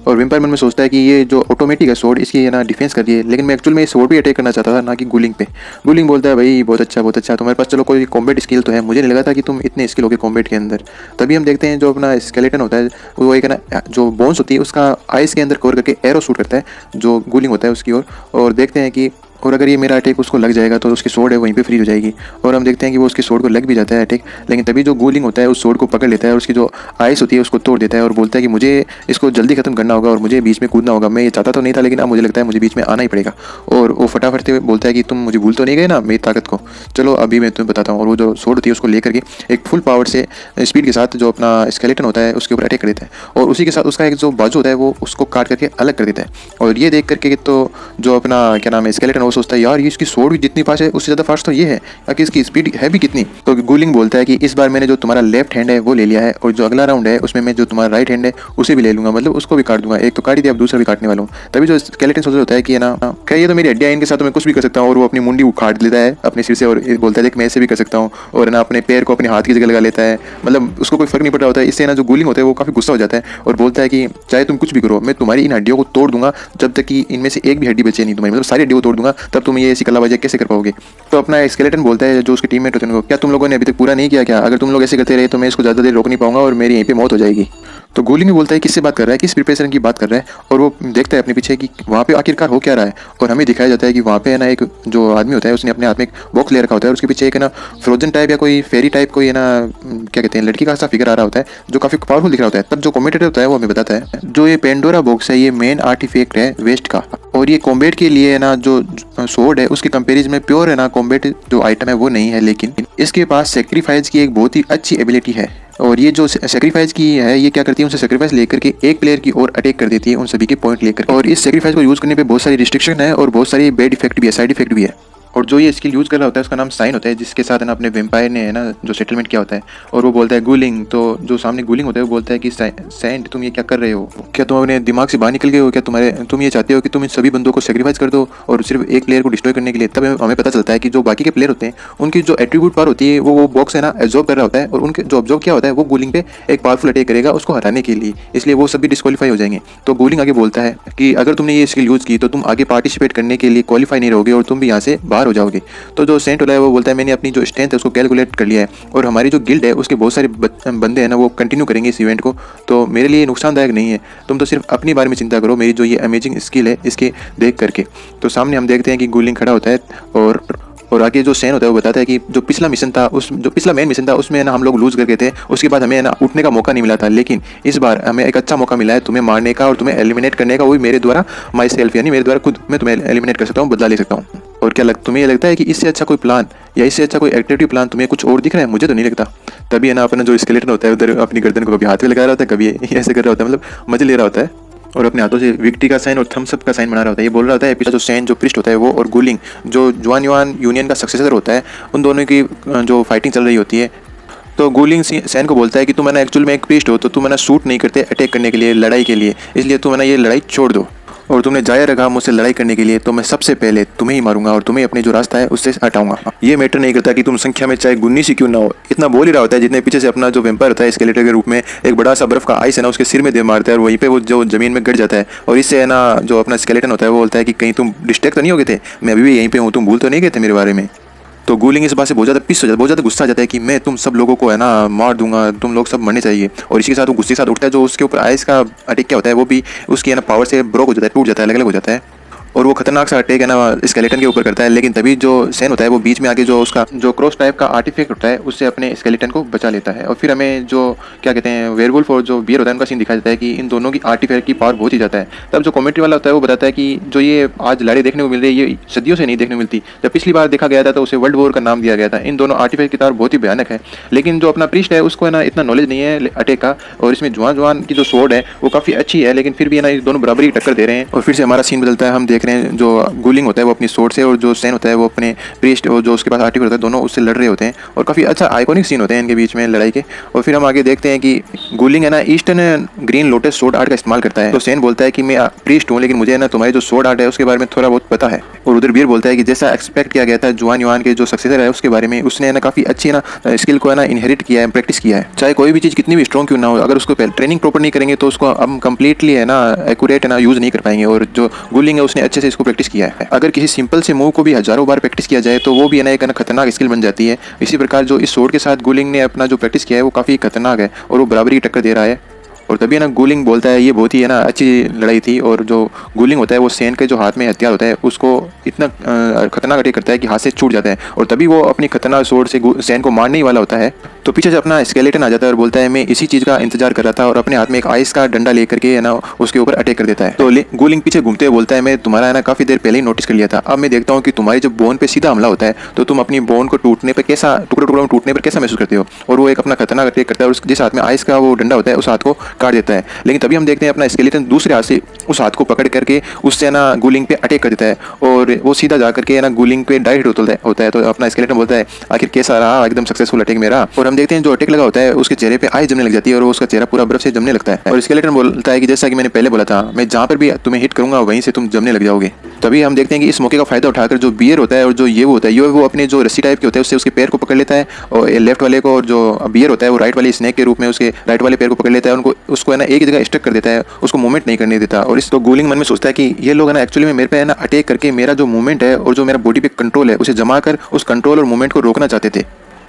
और वेम्पायर मन में सोचता है कि ये जो ऑटोमेटिक है सोर्ड इसकी ना डिफेंस कर रही है, लेकिन मैं एक्चुअल में सोर्ड भी अटैक करना चाहता था ना कि गूलिंग पे। गूलिंग बोलता है भाई बहुत अच्छा तुम्हारे पास चलो कोई कॉम्बैट स्किल तो है, मुझे नहीं लगा था कि तुम इतने स्किल हो गए कॉम्बैट के अंदर। तभी हम देखते हैं जो अपना स्केलेटन होता है वो एक ना जो बोन्स होती है उसका आइस के अंदर कवर करके एरो शूट करता है जो गूलिंग होता है उसकी ओर। और देखते हैं कि और अगर ये मेरा अटैक उसको लग जाएगा तो उसकी सोर्ड है वहीं पे फ्री हो जाएगी। और हम देखते हैं कि वो उसकी सोर्ड को लग भी जाता है अटैक, लेकिन तभी जो गूलिंग होता है उस सोर्ड को पकड़ लेता है और उसकी जो आइस होती है उसको तोड़ देता है और बोलता है कि मुझे इसको जल्दी खत्म करना होगा और मुझे बीच में कूदना होगा। मैं ये चाहता तो नहीं था, लेकिन अब मुझे लगता है मुझे बीच में आना ही पड़ेगा। और वो फटाफट से बोलता है कि तुम मुझे भूल तो नहीं गए ना मेरी ताकत को, चलो अभी मैं तुम्हें बताता हूँ। और वो जो सोर्ड होती है उसको लेकर के एक फुल पावर से स्पीड के साथ जो अपना स्केलेटन होता है उसके ऊपर अटैक कर देता है और उसी के साथ उसका एक जो बाजू होता है वो उसको काट करके अलग कर देता है। और ये देख करके तो जो अपना क्या नाम है स्केलेटन वो सोचता है यार ये इसकी सोर्ड भी जितनी फास्ट है उससे ज़्यादा फास्ट तो ये है, कि इसकी स्पीड है भी कितनी। तो गूलिंग बोलता है कि इस बार मैंने जो तुम्हारा लेफ्ट हैंड है वो ले लिया है और जो अगला राउंड है उसमें मैं जो तुम्हारा राइट हैंड है उसे भी ले लूंगा, मतलब उसको भी काट दूंगा। एक तो काट दिया अब दूसरा भी काटने वाला हूँ। तभी जो स्केलेटन सोच होता है कि ना क्या ये तो मेरी हड्डियां, इनके साथ तो मैं कुछ भी कर सकता हूँ। और वो अपनी मुंडी उखाड़ लेता है अपने सिर से और बोलता है कि मैं ऐसे भी कर सकता हूँ। और ना अपने पैर को अपने हाथ की जगह लगा लेता है, मतलब उसको कोई फर्क नहीं पड़ रहा होता है। इससे ना जो गूलिंग होता है वो काफ़ी गुस्सा हो जाता है और बोलता है कि चाहे तुम कुछ भी करो मैं तुम्हारी इन हड्डियों को तोड़ दूंगा जब तक कि इनमें से एक भी हड्डी बचे नहीं तुम्हारी, मतलब सारी हड्डियों को तोड़ दूंगा, तब तुम ये ऐसी कलाबाजी कैसे कर पाओगे। तो अपना स्केलेटन बोलता है जो उसके टीममेट होते हैं उनको, क्या तुम लोगों ने अभी तक पूरा नहीं किया क्या? अगर तुम लोग ऐसे करते रहे तो मैं इसको ज़्यादा देर रोक नहीं पाऊंगा और मेरी यहीं पे मौत हो जाएगी। तो गूलिंग भी बोलता है किससे बात कर रहा है, किस प्रिपरेशन की बात कर रहा है। और वो देखता है अपने पीछे कि वहाँ पे आखिरकार हो क्या रहा है। और हमें दिखाया जाता है कि वहाँ पे है ना एक जो आदमी होता है उसने अपने हाथ में एक बॉक्स ले रखा होता है और उसके पीछे एक है ना फ्रोजन टाइप या कोई फेरी टाइप कोई है ना क्या कहते हैं लड़की का सा फिगर आ रहा होता है जो काफ़ी पावरफुल दिख रहा होता है। तब जो कमेंटेटर होता है वो हमें बताता है जो ये पेंडोरा बॉक्स है ये मेन आर्टिफैक्ट है वेस्ट का और ये कॉम्बैट के लिए है ना जो सोर्ड है उसके कंपेरिजन में प्योर है ना कॉम्बैट जो आइटम है वो नहीं है, लेकिन इसके पास सेक्रीफाइस की एक बहुत ही अच्छी एबिलिटी है। और ये जो सेक्रीफाइस की है ये क्या करती है उनसे सेक्रीफाइस लेकर के एक प्लेयर की ओर अटैक कर देती है उन सभी के पॉइंट लेकर। और इस सेक्रीफाइस को यूज़ करने पे बहुत सारी रिस्ट्रिक्शन है और बहुत सारी बैड इफेक्ट भी है, साइड इफेक्ट भी है। और जो ये स्किल यूज़ कर रहा होता है उसका नाम साइन होता है, जिसके साथ है ना अपने वेम्पायर ने है ना जो सेटलमेंट किया होता है। और वो बोलता है गूलिंग, तो जो सामने गूलिंग होता है वो बोलता है कि सैंड तुम ये क्या कर रहे हो, क्या तुम अपने दिमाग से बाहर निकल गए हो, क्या तुम ये चाहते हो कि तुम इन सभी बंदों को सेक्रीफाइस कर दो और सिर्फ एक प्लेयर को डिस्ट्रॉय करने के लिए। तब हमें पता चलता है कि जो बाकी के प्लेयर होते हैं उनकी जो एट्रीब्यूट पावर होती है वो बॉक्स है ना एब्जॉर्ब कर रहा होता है, और उनके जो ऑब्जॉर्व किया होता है वो गूलिंग पे एक पावरफुल अटैक करेगा उसको हराने के लिए, इसलिए वो सभी डिस्क्वालीफाई हो जाएंगे। तो गूलिंग आगे बोलता है कि अगर तुमने ये स्किल यूज़ की तो तुम आगे पार्टिसिपेट करने के लिए क्वालिफाई नहीं रहोगे और तुम भी यहाँ से बाहर हो जाओगे। तो जो सेंट वाला है वो बोलता है मैंने अपनी जो स्ट्रेंथ है उसको कैलकुलेट कर लिया है और हमारी जो गिल्ड है उसके बहुत सारे बंदे हैं ना वो कंटिन्यू करेंगे इस इवेंट को, तो मेरे लिए नुकसानदायक नहीं है। तुम तो सिर्फ अपनी बारे में चिंता करो, मेरी जो ये अमेजिंग स्किल है इसके देख करके। तो सामने हम देखते हैं कि गूलिंग खड़ा होता है और आगे जो सैन होता है वो बताता है कि जो पिछला मिशन था जो पिछला मेन मिशन था उसमें ना हम लोग लूज कर गए थे, उसके बाद हमें ना उठने का मौका नहीं मिला था, लेकिन इस बार हमें एक अच्छा मौका मिला है तुम्हें मारने का और तुम्हें एलिमिनेट करने का, वो भी मेरे द्वारा माई सेल्फ, यानी मेरे द्वारा खुद मैं तुम्हें एलिमिनेट कर सकता हूँ, बदला ले सकता हूँ। और क्या तुम्हें ये लगता है कि इससे अच्छा कोई प्लान या इससे अच्छा कोई एक्टिविटी प्लान तुम्हें कुछ और दिख रहा है? मुझे तो नहीं लगता। तभी है ना अपना जो स्केलेटन होता है उधर अपनी गर्दन को कभी हाथ में लगा रहा होता है, कभी ऐसे कर रहा होता है, मतलब मजे ले रहा होता है और अपने हाथों से विक्ट्री का साइन और थम्स अप का साइन बना रहा होता है। ये बोल रहा होता है पिछला जो सैन जो प्रिस्ट होता है वो और गूलिंग जो जुआन युआन यूनियन का सक्सेसर होता है, उन दोनों की जो फाइटिंग चल रही होती है। तो गूलिंग सैन को बोलता है कि तुम है ना एक्चुअल में एक प्रीस्ट हो, तो तुम है ना सूट नहीं करते अटैक करने के लिए, लड़ाई के लिए, इसलिए तुम है ना ये लड़ाई छोड़ दो और तुमने जाया रखा मुझसे लड़ाई करने के लिए, तो मैं सबसे पहले तुम्हें ही मारूंगा और तुम्हें अपने जो रास्ता है उससे हटाऊंगा। ये मैटर नहीं करता कि तुम संख्या में चाहे गुन्नी सी क्यों ना हो, इतना बोल ही रहा होता है जितने पीछे से अपना जो वेम्पायर होता है स्केलेटर के रूप में एक बड़ा सा बर्फ का आइस है ना उसके सिर में दे मारता है और वहीं पे वो जो जमीन में गिर जाता है। और इससे है ना जो अपना स्केलेटन होता है वो बोलता है कि कहीं तुम डिस्ट्रैक्ट तो नहीं हो गए थे, मैं अभी भी यहीं पे हूँ, तुम भूल तो नहीं गए थे मेरे बारे में। तो गूलिंग इस बात से बहुत ज़्यादा पिस हो जाता है, बहुत ज़्यादा गुस्सा आ जाता है कि मैं तुम सब लोगों को है ना मार दूंगा, तुम लोग सब मरने चाहिए। और इसी के साथ वो गुस्से के साथ उठता है, जो उसके ऊपर आइस का अटैक क्या होता है वो भी उसकी है ना पावर से ब्रोक हो जाता है, टूट जाता है, अलग अलग हो जाता है और वो खतरनाक सा अटैक है ना स्केलेटन के ऊपर करता है। लेकिन तभी जो सैन होता है वो बीच में आके जो उसका जो क्रॉस टाइप का आर्टिफैक्ट होता है उससे अपने स्केलेटन को बचा लेता है। और फिर हमें जो क्या कहते हैं वेयरवुल्फ और जो बियर होता है उनका सीन दिखाया जाता है कि इन दोनों की आर्टिफैक्ट की पावर बहुत ही ज़्यादा है। तब जो कमेंट्री वाला होता है वो बताता है कि जो ये आज लड़ाई देखने को मिल रही है ये सदियों से नहीं देखने को मिलती, जब पिछली बार देखा गया था तो उसे वर्ल्ड वॉर का नाम दिया गया था। इन दोनों आर्टिफैक्ट की पावर बहुत ही भयानक है, लेकिन जो अपना प्रीस्ट है उसको है ना इतना नॉलेज नहीं है अटैक का, और इसमें जुआन की जो स्वॉर्ड है वो काफ़ी अच्छी है, लेकिन फिर भी है ना दोनों बराबरी टक्कर दे रहे हैं। और फिर से हमारा सीन बदलता है, हम देख रहे हैं जो गूलिंग होता है वो अपनी सोर्ड से और जो सैन होता है वो अपने प्रीस्ट और जो उसके पास आर्टिफैक्ट होता है दोनों उससे लड़ रहे होते हैं और काफ़ी अच्छा आइकॉनिक सीन होते हैं इनके बीच में लड़ाई के। और फिर हम आगे देखते हैं कि गूलिंग है ना eastern green lotus sword art का इस्तेमाल करता है। तो सैन बोलता है कि मैं प्रीस्ट हूँ, लेकिन मुझे ना तुम्हारी जो सोर्ड आर्ट है उसके बारे में थोड़ा बहुत पता है। और उधर बीर बोलता है कि जैसा एक्सपेक्ट किया गया था जुआन युआन के जो सक्सेसर है उसके बारे में, उसने ना काफ़ी अच्छी ना स्किल को है ना इनहेरिट किया है, प्रैक्टिस किया है। चाहे कोई भी चीज़ कितनी भी स्ट्रॉन्ग क्यों ना हो, अगर उसको ट्रेनिंग प्रॉपर नहीं करेंगे तो उसको हम कंप्लीटली है ना एक्यूरेट है ना यूज़ नहीं कर पाएंगे। और जो गूलिंग है उसने अच्छे से इसको प्रैक्टिस किया है। अगर किसी सिंपल से मूव को भी हजारों बार प्रैक्टिस किया जाए तो वो भी है ना एक खतरनाक स्किल बन जाती है। इसी प्रकार जो इस सोर्ड के साथ गूलिंग ने अपना जो प्रैक्टिस किया है वो काफ़ी खतरनाक है और वो बराबरी टक्कर दे रहा है। और तभी है ना गूलिंग बोलता है ये बहुत ही है ना अच्छी लड़ाई थी। और जो गूलिंग होता है वो सैन के जो हाथ में हथियार होता है उसको इतना खतरनाक अटैक करता है कि हाथ से छूट जाता है, और तभी वो अपनी खतरनाक सोर्ड से सैन को मारने ही वाला होता है। तो पीछे से अपना स्केलेटन आ जाता है और बोलता है मैं इसी चीज़ का इंतजार कर रहा था, और अपने हाथ में एक आइस का डंडा लेकर के है ना उसके ऊपर अटैक कर देता है। तो गूलिंग पीछे घूमते हुए बोलता है मैं तुम्हारा है ना काफ़ी देर पहले ही नोटिस कर लिया था, अब मैं देखता हूँ कि तुम्हारी जब बोन पे सीधा हमला होता है तो तुम अपनी बोन को टूटने पर कैसा टुकड़े टुकड़ों में टूटने पर कैसा महसूस करते हो। और वो एक अपना खतरनाक अटैक करता है और जिस हाथ में आइस का वो डंडा होता है उस हाथ को काट देता है। लेकिन तभी हम देखते हैं अपना स्केलेटन दूसरे हाथ से उस हाथ को पकड़ करके उससे ना गूलिंग पे अटैक कर देता है और वो सीधा जा करके ना गूलिंग पे डायरेक्ट होता है। तो अपना स्केलेटन बोलता है आखिर कैसा रहा एकदम सक्सेसफुल अटैक मेरा। और हम देखते हैं जो अटैक लगा होता है उसके चेहरे पे आइस जमने लग जाती है और उसका चेहरा पूरा बर्फ से जमने लगता है। और स्केलेटन बोलता है कि जैसा कि मैंने पहले बोला था मैं जहाँ पर भी तुम्हें हिट करूंगा वहीं से तुम जमने लग जाओगे। तभी हम देखते हैं कि इस मौके का फायदा उठाकर जो बियर होता है और जो ये वो होता है वो अपने जो रस्सी टाइप के होते हैं उससे उसके पैर को पकड़ लेता है और लेफ्ट वाले को, और जो बियर होता है वो राइट वाले स्नेक के रूप में उसके राइट वाले पैर को पकड़ लेता है, उनको उसको है ना एक जगह स्टक कर देता है, उसको मूवमेंट नहीं करने देता। और इस तो गूलिंग मन में सोचता है कि ये लोग है ना एक्चुअली में मेरे पे है ना अटैक करके मेरा जो मूवमेंट है और जो मेरा बॉडी पे कंट्रोल है उसे जमा कर उस कंट्रोल और मूवमेंट को रोकना चाहते थे,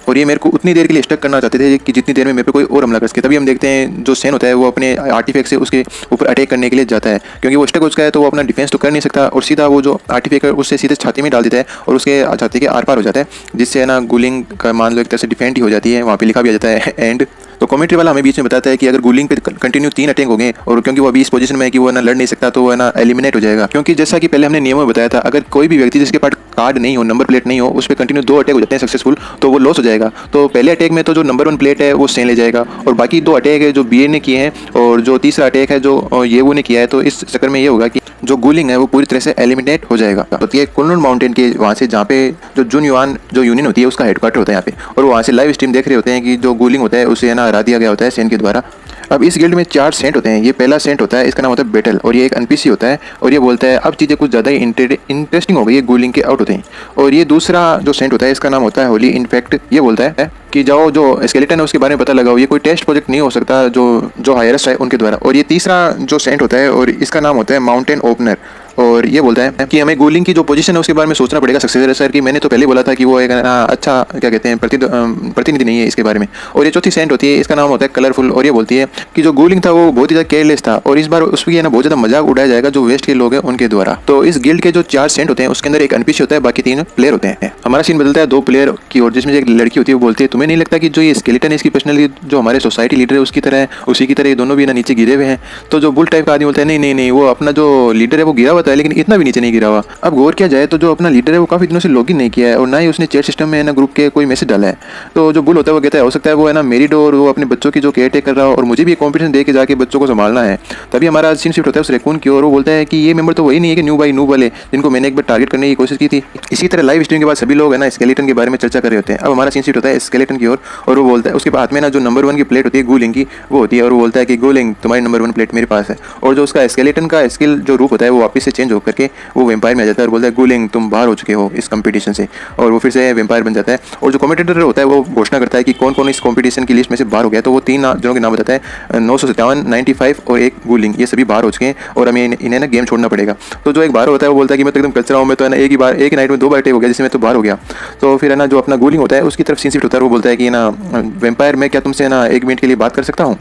और ये मेरे को उतनी देर के लिए स्टक करना चाहते थे कि जितनी देर में मेरे पे कोई और हमला कर सके। तभी हम देखते हैं जो सैन होता है वो अपने आर्टिफैक्ट से उसके ऊपर अटैक करने के लिए जाता है, क्योंकि वो स्टक हो चुका है तो वो अपना डिफेंस तो कर नहीं सकता, और सीधा वो जो आर्टिफैक्ट है उससे सीधे छाती में डाल देता है और उसके छाती के आर पार हो जाता है, जिससे ना गूलिंग का मान लो एक तरह से डिफेंड ही हो जाती है। वहाँ पे लिखा भी आ जाता है एंड। तो कमेंट्री वाला हमें बीच में बताता है कि अगर गूलिंग पे कंटिन्यू 3 अटैक हो गए और क्योंकि वो अभी इस पोजीशन में है कि वो ना लड़ नहीं सकता तो वो ना एलिमिनेट हो जाएगा, क्योंकि जैसा कि पहले हमने नियमों में बताया था अगर कोई भी व्यक्ति जिसके पास कार्ड नहीं हो, नंबर प्लेट नहीं हो, उस पर कंटिन्यू 2 अटैक हो जाते हैं सक्सेसफुल तो वो लॉस हो जाएगा। तो पहले अटैक में तो जो नंबर 1 प्लेट है वो सैन ले जाएगा, और बाकी 2 अटैक है जो बीए ने किए हैं और जो तीसरा अटैक है जो ये वो ने किया है, तो इस चक्कर में ये होगा कि जो गूलिंग है वो पूरी तरह से एलिमिनेट हो जाएगा। होती है कुनलुन माउंटेन के वहाँ से, जहाँ पे जो जुनयुआन जो यूनियन होती है उसका हेडक्वार्टर होता है यहाँ पे, और वहाँ से लाइव स्ट्रीम देख रहे होते हैं कि जो गूलिंग होता है उसे है ना हरा दिया गया होता है सेन के द्वारा। अब इस गिल्ड में 4 सेंट होते हैं। ये पहला सेंट होता है, इसका नाम होता है बेटल, और ये एक एनपीसी होता है, और ये बोलता है अब चीज़ें कुछ ज़्यादा ही इंटरेस्टिंग हो गई है, गूलिंग के आउट होते हैं। और ये दूसरा जो सेंट होता है इसका नाम होता है होली इनफेक्ट। ये बोलता है कि जाओ जो स्केलेटन है उसके बारे में पता लगाओ, ये कोई टेस्ट प्रोजेक्ट नहीं हो सकता जो हायरेस्ट है उनके द्वारा। और ये तीसरा जो सेंट होता है और इसका नाम होता है माउंटेन ओपनर, और ये बोलता है कि हमें गूलिंग की जो पोजीशन है उसके बारे में सोचना पड़ेगा सक्सेसर सर की। मैंने तो पहले बोला था कि वो एक अच्छा क्या कहते हैं प्रतिनिधि नहीं है इसके बारे में। और ये चौथी सेंट होती है, इसका नाम होता है कलरफुल, और ये बोलती है कि जो गूलिंग था वो बहुत ही ज़्यादा केयरलेस था, और इस बार उसकी है ना बहुत ज़्यादा मजाक उड़ाया जाएगा जो वेस्ट के लोग हैं उनके द्वारा। तो इस गिल्ड के जो 4 सेंट होते हैं उसके अंदर एक एनपीसी होता है, बाकी 3 प्लेयर होते हैं। हमारा सीन बदलता है 2 प्लेयर की ओर, जिसमें एक लड़की होती है, वो बोलती है तुम्हें नहीं लगता कि जो ये स्केलेटन है इसकी पर्सनैलिटी जो हमारे सोसाइटी लीडर है उसकी तरह है, उसी की तरह ये दोनों भी ना नीचे गिरे हुए हैं। तो जो बुल टाइप का आदमी बोलता है नहीं वो अपना जो लीडर है वो गिरा हुआ था, लेकिन इतना भी नीचे नहीं गिरा हुआ। अब गौर किया जाए तो जो अपना लीडर है वो काफी दिनों से लॉगिन नहीं किया है, और ना ही उसने चैट सिस्टम में है ना ग्रुप के कोई मैसेज डाला है। तो जो बुल होता है वो कहता है हो सकता है वो है ना मेरिड और वो अपने बच्चों की जो केयर टेक कर रहा हो, और मुझे भी कॉम्पिटिशन दे के जाके बच्चों को संभालना है। तभी हमारा सीन शिफ्ट होता है उस रेकून की ओर। वो बोलता है कि ये मेंबर तो वही नहीं है कि न्यू बाई न्यू वाले जिनको मैंने एक बार टारगेट करने की कोशिश की थी। इसी तरह लाइव स्ट्रीम के बाद सभी लोग है ना स्केलेटन के बारे में चर्चा कर रहे होते हैं। अब हमारा सीन शिफ्ट होता है स्केलेटन की ओर, और वो बोलता है उसके हाथ में ना जो नंबर 1 की प्लेट होती है गूलिंग की वो होती है, और वो बोलता है कि गूलिंग तुम्हारी नंबर 1 प्लेट मेरे पास है। और जो उसका स्केलेटन का स्किल जो रूप होता है वो वापस से चेंज होकर के वो वेम्पायर में आ जाता है, और बोलता है गूलिंग तुम बाहर हो चुके हो इस कंपटीशन से, और वो फिर से वेम्पायर बन जाता है। और जो कमेंटेटर होता है वो घोषणा करता है कि कौन कौन इस कंपटीशन की लिस्ट में से बाहर हो गया। तो वो 3 जनों के नाम बताता है 957, 95 और एक गूलिंग, ये सभी बाहर हो चुके हैं और हमें इन्हें ना गेम छोड़ना पड़ेगा। तो जो एक बाहर होता है वो बोलता है कि मैं तो एकदम कचरा हूँ, मैं तो है ना एक नाइट में 2 बार टेक हो गया जिसमें मैं तो बाहर हो गया। तो फिर है ना जो अपना गूलिंग होता है उसकी तरफ सीन शिफ्ट होता है, वो बोलता है कि ना वेम्पायर मैं क्या तुमसे ना 1 मिनट के लिए बात कर सकता हूँ।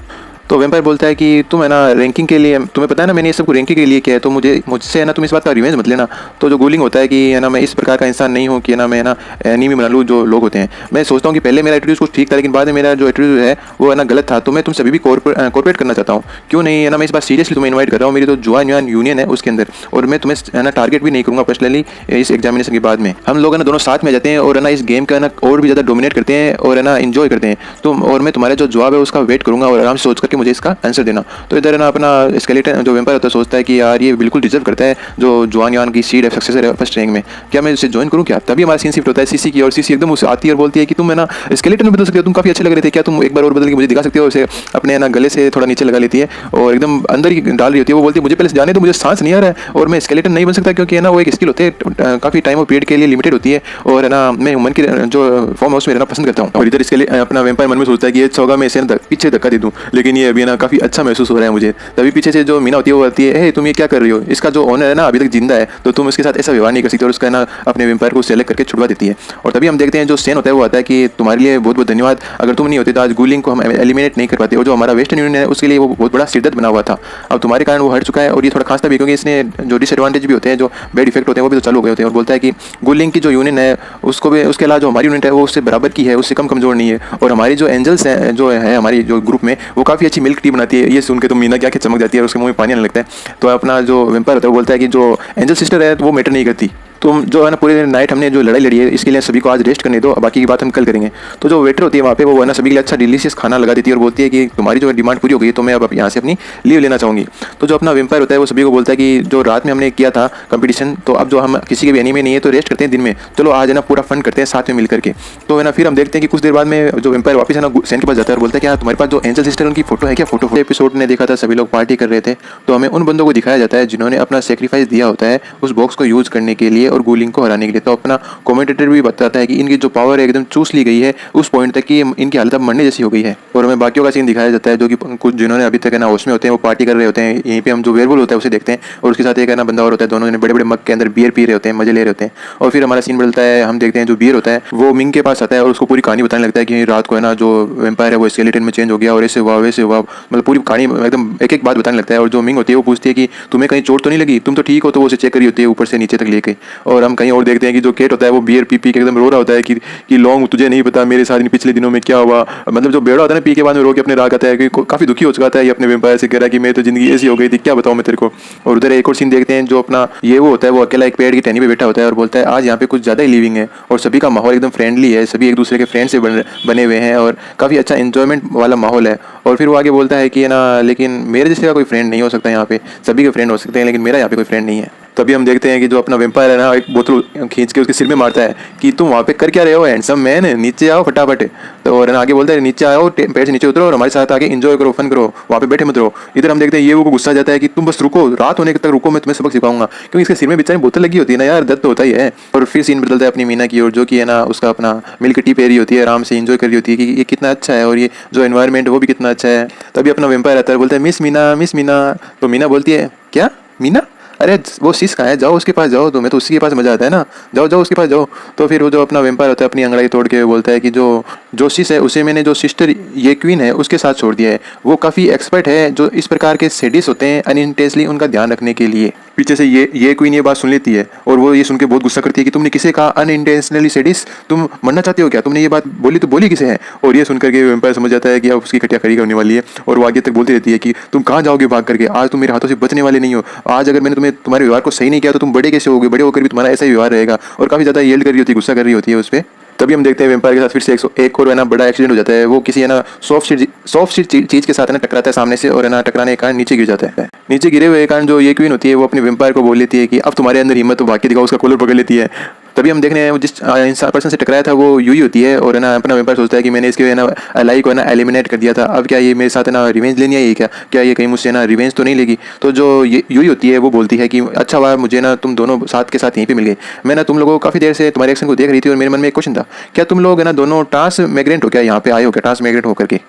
तो वेम्पायर बोलता है कि तुम है ना रैंकिंग के लिए, तुम्हें पता है ना मैंने ये सब को रैंकिंग के लिए किया है, तो मुझसे है ना तुम इस बात का रिवेंज मत लेना। तो जो गूलिंग होता है कि है ना मैं इस प्रकार का इंसान नहीं हूँ कि ना मैं ना एनीमी बना लूँ जो लोग होते हैं। मैं सोचता हूँ कि पहले मेरा एटीट्यूड कुछ ठीक था, लेकिन बाद में मेरा जो एटीट्यूड है वो है ना गलत था। तो मैं तुमसे अभी भी कॉर्पोरेट करना चाहता हूँ, क्यों नहीं है ना। मैं इस बात सीरियसली तुम्हें इन्वाइट कर रहा हूँ मेरी तो जुआन यूनियन है उसके अंदर, और मैं तुम्हें है ना टारगेट भी नहीं करूँगा पर्सनली इस एग्जामिनेशन के बाद में। हम लोग है ना दोनों साथ में जाते हैं और है ना इस गेम का ना और भी ज़्यादा डोमिनेट करते हैं और है ना इन्जॉय करते हैं। और मैं तुम्हारा जो जवाब है उसका वेट करूँगा और आराम से सोच करके मुझे इसका आंसर देना। तो इधर है ना अपना स्केलेटन जो वेम्पायर होता है सोचता है कि यार ये बिल्कुल डिजर्व करता है जो जुआन यान की सीड है, सक्सेसर है फर्स्ट रैंक में, क्या मैं इसे ज्वाइन करूँ क्या। तभी हमारा सीन शिफ्ट होता है सीसी की, और सीसी एकदम उसे आती है और बोलती है कि तुम है ना स्केलेटन में बदल सकते हो, तुम काफी अच्छे लग रहे थे, क्या तुम एक बार और बदल के मुझे दिखा सकते हो। उसे अपने ना गले से थोड़ा नीचे लगा लेती है और एकदम अंदर ही डाल रही होती है। वो बोलती है मुझे पहले जाने दो, मुझे सांस नहीं आ रहा है और मैं स्केलेटन नहीं बन सकता, क्योंकि है ना वो एक स्किल होती है काफी टाइम और पीरियड के लिए लिमिटेड होती है, और है ना मैं ह्यूमन की जो फॉर्म हाउस में रहना पसंद करता हूँ। और इधर इसके अपना वेम्पायर मन में सोचता है कि ये होगा मैं इसे पीछे धक्का दे दूँ, लेकिन ये अभी ना काफी अच्छा महसूस हो रहा है मुझे। तभी पीछे से जो मीना होती है वो आती है, तुम ये क्या कर रही हो, इसका जो ओनर है ना अभी तक जिंदा है तो तुम इसके साथ ऐसा व्यवहार नहीं कर सकती, और उसका ना अपने वेम्पायर को सेलेक्ट करके छुड़वा देती है। और तभी हम देखते हैं जो सेन होता है वो आता है कि तुम्हारे लिए बहुत बहुत धन्यवाद, अगर तुम नहीं होते तो आज गूलिंग को हम एलिमिनेट नहीं कर पाते, और जो हमारा वेस्टर्न यूनियन है उसके लिए वो बहुत बड़ा सिरदर्द बना हुआ था, अब तुम्हारे कारण वो हट चुका है। और ये थोड़ा खास भी क्योंकि इसने जो डिसएडवांटेज भी होते हैं, जो बैड इफेक्ट होते हैं वो भी तो चालू हो गए होते हैं। और बोलता है कि गूलिंग की जो यूनियन है उसको भी, उसके अलावा जो हमारी यूनिट है वो उससे बराबर की है, उससे कम कमजोर नहीं है, और हमारी जो एंजल्स है जो है हमारी जो ग्रुप में वो काफ़ी अच्छी मिल्क टी बनाती है। ये सुन के तो मीना क्या चमक जाती है और उसके मुंह में पानी आने लगता है। तो अपना जो वेम्पायर होता है वो बोलता है कि जो एंजल सिस्टर है वो मैटर नहीं करती, तुम जो है ना पूरे नाइट हमने जो लड़ाई लड़ी है इसके लिए सभी को आज रेस्ट करने दो, बाकी की बात हम कल करेंगे। तो जो वेटर होती है वहाँ पे वो है ना सभी के लिए अच्छा डिलीशियस खाना लगा देती है और बोलती है कि तुम्हारी जो डिमांड पूरी हो गई तो मैं अब यहाँ से अपनी लीव लेना चाहूँगी। तो जो अपना वेम्पायर होता है वो सभी को बोलता है कि जो रात में हमने किया था कंपटीशन, तो अब जो हम किसी के भी एनीमे नहीं है तो रेस्ट करते हैं दिन में, चलो आज है ना पूरा फन करते हैं साथ में मिल करके। तो है ना फिर हम देखते हैं कि कुछ देर बाद में जो वेम्पायर वापस है ना सेन के पास जाता है और बोलता है कि तुम्हारे पास जो एंजल सिस्टर उनकी फोटो है क्या। फोटो एपिसोड ने देखा था सभी लोग पार्टी कर रहे थे, तो हमें उन बंदों को दिखाया जाता है जिन्होंने अपना सेक्रीफाइस दिया होता है उस बॉक्स को यूज करने के लिए और गूलिंग को हराने के लिए। तो अपना कमेंटेटर भी बताता है कि इनकी जो पावर है एकदम चूस ली गई है उस पॉइंट तक कि इनकी हालत अब मरने जैसी हो गई है। और हमें बाकियों का सीन दिखाया जाता है जो कि कुछ जिन्होंने अभी तक है ना होश में होते हैं वो पार्टी कर रहे होते हैं। यहीं पे हम जो वेयरवुल्फ होता है उसे देखते हैं और उसके साथ एक है ना बंदा और होता है, दोनों ने बड़े बड़े मग के अंदर बियर पी रहे होते हैं, मजे ले रहे होते हैं। और फिर हमारा सीन बदलता है, हम देखते हैं जो बियर होता है वो मिंग के पास आता है और उसको पूरी कहानी बताने लगता है कि रात को है ना जो वेम्पायर है वो स्केलेटन में चेंज हो गया और ऐसे हुआ वैसे हुआ, मतलब पूरी कहानी एकदम एक एक बात बताने लगता है। और जो मिंग होती है वो पूछती है कि तुम्हें कहीं चोट तो नहीं लगी, तुम तो ठीक हो। तो वो उसे चेक करी होती है ऊपर से नीचे तक लेके। और हम कहीं और देखते हैं कि जो केट होता है वो बियर पी के एकदम रो रहा होता है कि लॉन्ग तुझे नहीं पता मेरे साथ इन पिछले दिनों में क्या हुआ। मतलब जो बेड़ा होता है ना, पी के बाद में रो के अपने राग आता है कि काफ़ी दुखी हो चुका था ये अपने वेम्पायर से, कह रहा है कि मेरी तो ज़िंदगी ऐसी हो गई थी, क्या बताऊँ मैं तेरे को। और उधर एक और सीन देखते हैं, जो अपना ये वो होता है, वो अकेला एक पेड़ की टहनी पे बैठा होता है और बोलता है आज यहाँ पे कुछ ज़्यादा ही लिविंग है और सभी का माहौल एकदम फ्रेंडली है, सभी एक दूसरे के फ्रेंड से बने हुए हैं और काफ़ी अच्छा इंजॉयमेंट वाला माहौल है। और फिर वो आगे बोलता है कि ना, लेकिन मेरे जैसे का कोई फ्रेंड नहीं हो सकता यहाँ पे, सभी के फ्रेंड हो सकते हैं लेकिन मेरा यहाँ पे कोई फ्रेंड नहीं है। तभी हम देखते हैं कि जो अपना वेम्पायर है ना, एक बोतल खींच के उसके सिर में मारता है कि तुम वहाँ पे कर क्या रहे हो हैंडसम मैन, नीचे आओ फटाफट। तो और आगे बोलता है नीचे आओ, पेड़ से नीचे उतरो और हमारे साथ आके एंजॉय करो, फन करो, वहाँ पे बैठे मत रहो। इधर हम देखते हैं ये वो गुस्सा जाता है कि तुम बस रुको, रात होने तक रुको, मैं तुम्हें सबक सिखाऊंगा। क्योंकि इसके सिर में बेचारे बोतल लगी होती है ना यार, दर्द तो होता ही है। और फिर सीन बदलता है अपनी मीना की ओर, जो कि है ना उसका अपना मिल्क टी पी रही होती है, आराम से एंजॉय कर रही होती है कि ये कितना अच्छा है और ये जो एनवायरनमेंट वो भी कितना अच्छा है। तभी अपना वेम्पायर आता है, बोलता है मिस मीना, मिस मीना। तो मीना बोलती है क्या मीना, अरे वो शीश कहाँ है, जाओ उसके पास जाओ, तुम्हें तो उसी के पास मजा आता है ना, जाओ जाओ उसके पास जाओ। तो फिर वो जो अपना वेम्पायर होता है अपनी अंगड़ाई तोड़ के बोलता है कि जो शीश है उसे मैंने जो सिस्टर ये क्वीन है उसके साथ छोड़ दिया है, वो काफ़ी एक्सपर्ट है जो इस प्रकार के सेडिस होते हैं अनइंटेंशनली उनका ध्यान रखने के लिए। पीछे से ये क्वीन ये बात सुन लेती है और वो ये सुन के बहुत गुस्सा करती है कि तुमने किसे कहा अनइंटेंशनली सेडिस, तुम मरना चाहते हो क्या, तुमने ये बात बोली तो बोली किसे है। और ये सुनकर के वेम्पायर समझ जाता है कि अब उसकी खटिया खड़ी करने वाली है और वो आगे तक बोलती रहती है कि तुम कहाँ जाओगे भाग करके, आज तुम मेरे हाथों से बचने वाले नहीं हो, आज अगर मैंने तुम्हारे व्यवहार को सही नहीं किया तो तुम बड़े कैसे होगे, बड़े होकर भी तुम्हारा ऐसा ही व्यवहार रहेगा। और काफ़ी ज़्यादा येल्ड कर रही होती है, गुस्सा कर रही होती है उस पर। तभी हम देखते हैं वेम्पायर के साथ फिर से एक और है ना बड़ा एक्सीडेंट हो जाता है। वो किसी है ना सॉफ्ट चीज़ के साथ है ना टकराता है सामने से और है ना टकराने के कारण नीचे गिर जाता है। नीचे गिरे हुए कारण जो ये क्वीन होती है वो अपने वेम्पायर को बोल लेती है कि अब तुम्हारे अंदर हिम्मत तो बाकी दिखाओ, उसका कॉलर पकड़ लेती है। तभी हम देख रहे हैं जिस इंसान पर्सन से टकराया था वो यूही होती है और है ना अपना वेम्पायर सोचता है कि मैंने इसके है ना एलाई को है ना एलिमिनेट कर दिया था, अब क्या ये मेरे साथ है ना रिवेंज लेनी है, क्या ये कहीं मुझसे ना रिवेंज तो नहीं लेगी। तो जो यूही होती है वो बोलती है कि अच्छा हुआ मुझे ना तुम दोनों साथ के साथ यहीं पे मिल गए, मैं ना तुम लोगों को काफ़ी देर से तुम्हारे एक्शन को देख रही थी और मेरे मन में एक क्वेश्चन था, क्या तुम लोग है ना दोनों ट्रांसमाइग्रेंट हो, क्या यहाँ पे आए हो क्या ट्रांसमाइग्रेंट होकर के,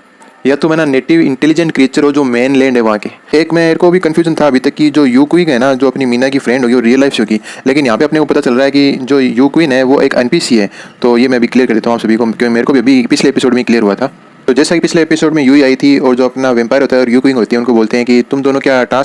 या तो मैं ना नेटिव इंटेलिजेंट क्रिएचर हो जो मेन लैंड है वहाँ के। एक मेरे को भी कंफ्यूजन था अभी तक कि जो यू क्वीन है ना जो अपनी मीना की फ्रेंड होगी वो रियल लाइफ से होगी, लेकिन यहाँ पे अपने को पता चल रहा है कि जो यू क्वीन है वो एक एनपीसी है। तो ये मैं भी क्लियर कर देता हूँ आप सभी को, क्योंकि मेरे को भी अभी पिछले एपिसोड में क्लियर हुआ था। तो जैसा कि पिछले एपिसोड में यूई आई थी और जो अपना वेम्पायर होता है और यू क्वीन होती है उनको बोलते हैं कि तुम दोनों क्या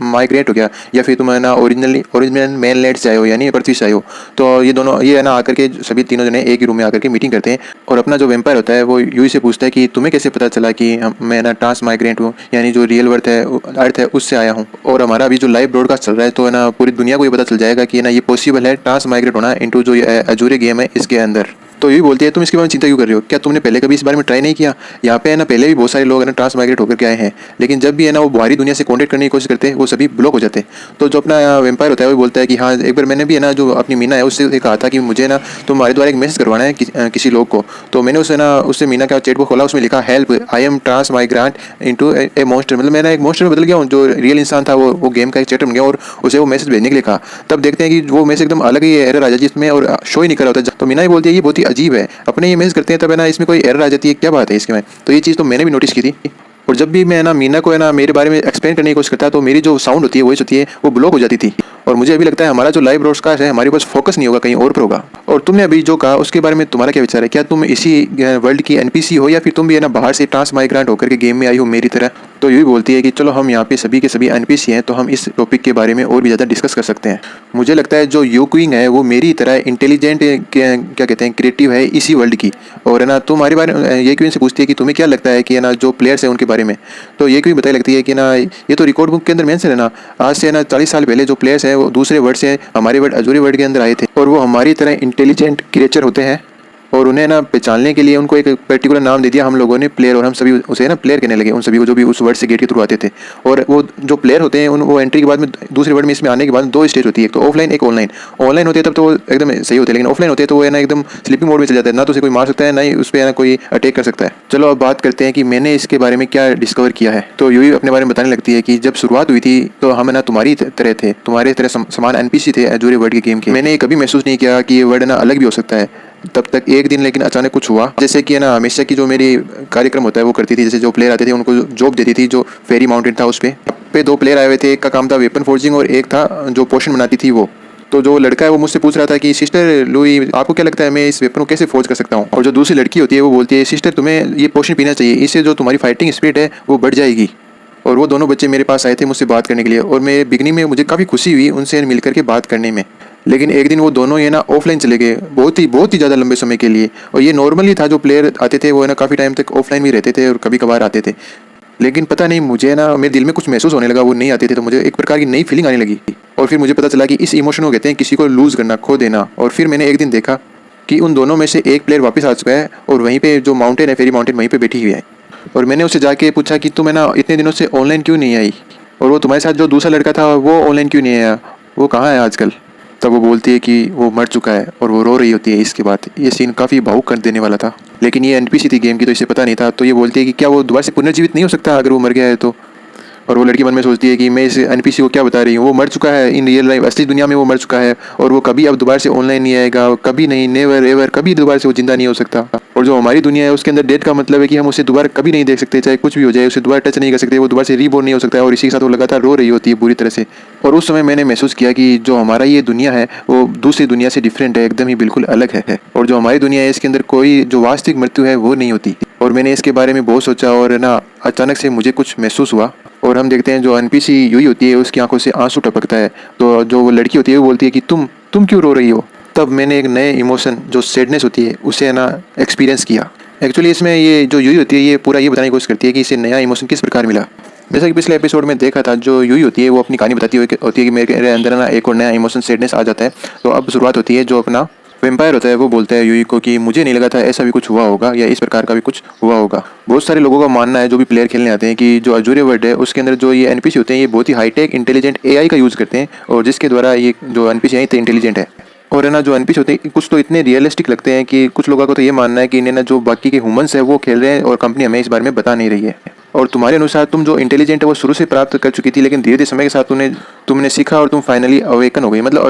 माइग्रेट हो गया या फिर तुम है ना ओरिजिनल मेन लैंड से आए हो यानी पृथ्वी से आए हो। तो ये दोनों ये है ना आकर के सभी तीनों जने एक ही रूम में आकर के मीटिंग करते हैं और अपना जो वेम्पायर होता है वो यूई से पूछता है कि तुम्हें कैसे पता चला कि मैं ना माइग्रेंट हूँ, यानी जो रियल अर्थ है उससे आया हूँ और हमारा अभी जो लाइव ब्रॉडकास्ट चल रहा है तो है ना पूरी दुनिया को ये पता चल जाएगा कि ना ये पॉसिबल है माइग्रेट होना इनटू जो अजूरे गेम है इसके अंदर। तो ये बोलती है तुम इसके बारे में चिंता क्यों कर रहे हो, क्या तुमने पहले कभी इस बारे में ट्राई नहीं किया। यहाँ पे है ना पहले भी बहुत सारे लोग है ना ट्रांसमाइग्रेट होकर के आए हैं, लेकिन जब भी है ना वो बाहरी दुनिया से कॉन्टेक्ट करने की कोशिश करते हैं वो सभी ब्लॉक हो जाते हैं। तो जो अपना वेम्पायर होता है वो बोलता है कि हाँ एक बार मैंने भी है ना जो अपनी मीना है उससे कहा था कि मुझे ना तुम्हारे द्वारा एक मैसेज करवाना है किसी लोग को। तो मैंने उससे मीना का चैट को खोला, उसमें लिखा help I am transmigrant into a monster, मतलब मैंने एक मॉन्स्टर में बदल गया हूँ, जो रियल इंसान था वो गेम का एक चैटर बन गया और उसे वो मैसेज भेजने के लिए कहा। तब देखते हैं कि वो मैसेज एकदम अलग ही एरर आ जाती है इसमें और शो ही नहीं कर रहा होता। तो मीना ही बोलती है ये बहुत ही अजीब है, अपने ये मैसेज करते हैं तब है ना इसमें कोई एरर आ जाती है, क्या बात है इसके में। तो ये चीज़ तो मैंने भी नोटिस की थी और जब भी मैं ना मीना को है ना मेरे बारे में एक्सप्लेन करने की कोशिश करता तो मेरी जो साउंड होती है वॉइस होती है वो ब्लॉक हो जाती थी। और मुझे अभी लगता है हमारा जो लाइव ब्रॉडकास्ट है हमारे पास फोकस नहीं होगा, कहीं और पर होगा। और तुमने अभी जो कहा उसके बारे में तुम्हारा क्या विचार है, क्या तुम इसी वर्ल्ड की एनपीसी हो या फिर तुम भी है ना बाहर से ट्रांसमाइग्रेंट होकर के गेम में आई हो मेरी तरह। तो ये भी बोलती है कि चलो हम यहाँ पे सभी के सभी एनपीसी हैं तो हम इस टॉपिक के बारे में और भी ज़्यादा डिस्कस कर सकते हैं। मुझे लगता है जो यू क्वीन है वो मेरी तरह इंटेलिजेंट क्या कहते हैं क्रिएटिव है इसी वर्ल्ड की। और है ना तुम्हारे बारे में ये क्वीन से पूछती है कि तुम्हें क्या लगता है कि है ना जो प्लेयर्स हैं उनके बारे में। तो ये क्वीन बताई लगती है कि ना ये तो रिकॉर्ड बुक के अंदर मेंशन है ना, आज से ना 40 साल पहले जो प्लेयर्स हैं वो दूसरे वर्ल्ड से हमारे वर्ल्ड अजूरी वर्ल्ड के अंदर आए थे और वो हमारी तरह इंटेलिजेंट क्रिएचर होते हैं और उन्हें ना पहचानने के लिए उनको एक पर्टिकुलर नाम दे दिया हम लोगों ने प्लेयर, और हम सभी उसे ना प्लेयर कहने लगे उन सभी को जो भी उस वर्ड से गेट के थ्रू आते थे। और वो जो प्लेयर होते हैं वो एंट्री के बाद में दूसरे वर्ड में इसमें आने के बाद दो स्टेज होती है, एक तो ऑफलाइन एक ऑनलाइन। ऑनलाइन होते हैं तब तो वो एकदम सही होते हैं, लेकिन ऑफलाइन होते हैं तो वो है ना एकदम स्लीपिंग मोड में चल जाता है, ना तो उसे कोई मार सकता है ना ही उस पर कोई अटैक कर सकता है। चलो अब बात करते हैं कि मैंने इसके बारे में क्या डिस्कवर किया है। तो यूही अपने बारे में बताने लगती है कि जब शुरुआत हुई थी तो हम ना तुम्हारी तरह थे, तुम्हारे तरह समान एनपीसी थे अजूरे वर्ड के गेम के। मैंने कभी महसूस नहीं किया कि ये वर्ड ना अलग भी हो सकता है तब तक एक दिन, लेकिन अचानक कुछ हुआ जैसे कि है ना हमेशा की जो मेरी कार्यक्रम होता है वो करती थी। जैसे जो प्लेयर आते थे उनको जॉब देती थी, जो फेरी माउंटेन था उस पे दो प्लेयर आए हुए थे, एक का काम था वेपन फोर्जिंग और एक था जो पोशन बनाती थी वो। तो जो लड़का है वो मुझसे पूछ रहा था कि सिस्टर लुई आपको क्या लगता है मैं इस वेपन को कैसे फोर्ज कर सकता हूँ। और जो दूसरी लड़की होती है वो बोलती है सिस्टर तुम्हें ये पोशन पीना चाहिए, इससे जो तुम्हारी फाइटिंग स्पिरिट है वो बढ़ जाएगी। और वो दोनों बच्चे मेरे पास आए थे मुझसे बात करने के लिए और मैं बिगनिंग में मुझे काफ़ी खुशी हुई उनसे मिलकर के बात करने में। लेकिन एक दिन वो दोनों ये ना ऑफलाइन चले गए, बहुत ही ज़्यादा लंबे समय के लिए। और ये नॉर्मली था, जो प्लेयर आते थे वो है ना काफ़ी टाइम तक ऑफलाइन भी रहते थे और कभी कभार आते थे। लेकिन पता नहीं मुझे ना मेरे दिल में कुछ महसूस होने लगा, वो नहीं आते थे तो मुझे एक प्रकार की नई फीलिंग आने लगी। और फिर मुझे पता चला कि इस इमोशन को कहते हैं किसी को लूज़ करना, खो देना। और फिर मैंने एक दिन देखा कि उन दोनों में से एक प्लेयर वापस आ चुका है और वहीं पे जो माउंटेन है, फेरी माउंटेन, वहीं पे बैठी हुई है। और मैंने उससे जाके पूछा कि तुम है ना इतने दिनों से ऑनलाइन क्यों नहीं आई, और वो तुम्हारे साथ जो दूसरा लड़का था वो ऑनलाइन क्यों नहीं आया, वो कहाँ है आजकल। तब वो बोलती है कि वो मर चुका है और वो रो रही होती है। इसके बाद ये सीन काफ़ी भावुक कर देने वाला था, लेकिन ये एनपीसी थी गेम की तो इसे पता नहीं था। तो ये बोलती है कि क्या वो दोबारा से पुनर्जीवित नहीं हो सकता अगर वो मर गया है तो। और वो लड़की मन में सोचती है कि मैं इस एनपीसी को क्या बता रही हूँ, वो मर चुका है इन रियल लाइफ, असली दुनिया में वो मर चुका है और वो कभी अब दोबारा से ऑनलाइन नहीं आएगा, कभी नहीं, नेवर एवर, कभी दोबारा से वो जिंदा नहीं हो सकता। और जो हमारी दुनिया है उसके अंदर डेथ का मतलब है कि हम उसे दोबारा कभी नहीं देख सकते, चाहे कुछ भी हो जाए उसे दोबारा टच नहीं कर सकते, वो दोबारा से रीबोर्न नहीं हो सकता है। और इसी के साथ वो लगातार रो रही होती है बुरी तरह से। और उस समय मैंने महसूस किया कि जो हमारा ये दुनिया है वो दूसरी दुनिया से डिफरेंट है, एकदम ही बिल्कुल अलग है। और जो हमारी दुनिया है इसके अंदर कोई जो वास्तविक मृत्यु है वो नहीं होती। और मैंने इसके बारे में बहुत सोचा और ना अचानक से मुझे कुछ महसूस हुआ। और हम देखते हैं जो एनपीसी यूई होती है उसकी आंखों से आंसू टपकता है। तो जो वो लड़की होती है वो बोलती है कि तुम क्यों रो रही हो। तब मैंने एक नए इमोशन जो सैडनेस होती है उसे ना एक्सपीरियंस किया। एक्चुअली इसमें ये जो यूई होती है ये पूरा ये बताने की कोशिश करती है कि इसे नया इमोशन किस प्रकार मिला। जैसा कि पिछले एपिसोड में देखा था, जो यूई होती है वो अपनी कहानी बताती होती है कि मेरे अंदर ना एक और नया इमोशन सैडनेस आ जाता है। तो अब शुरुआत होती है, जो अपना वेम्पायर होता है वो बोलता है यूई को कि मुझे नहीं लगा था ऐसा भी कुछ हुआ होगा या इस प्रकार का भी कुछ हुआ होगा। बहुत सारे लोगों का मानना है, जो भी प्लेयर खेलने आते हैं, कि जो अजूरे वर्ल्ड है उसके अंदर जो ये एनपीसी होते हैं ये बहुत ही हाईटेक इंटेलिजेंट एआई का यूज़ करते हैं, और जिसके द्वारा ये जो एनपीसी है इतने इंटेलिजेंट है। और है ना जो एनपीसी होते हैं कुछ तो इतने रियलिस्टिक लगते हैं कि कुछ लोगों को तो ये मानना है कि इन्हें ना जो बाकी के ह्यूमंस है वो खेल रहे हैं और कंपनी हमें इस बारे में बता नहीं रही है। और तुम्हारे अनुसार तुम जो इंटेलिजेंट है वो शुरू से प्राप्त कर चुकी थी, लेकिन धीरे धीरे समय के साथ तुमने सीखा और तुम फाइनली अवेकन हो गई। मतलब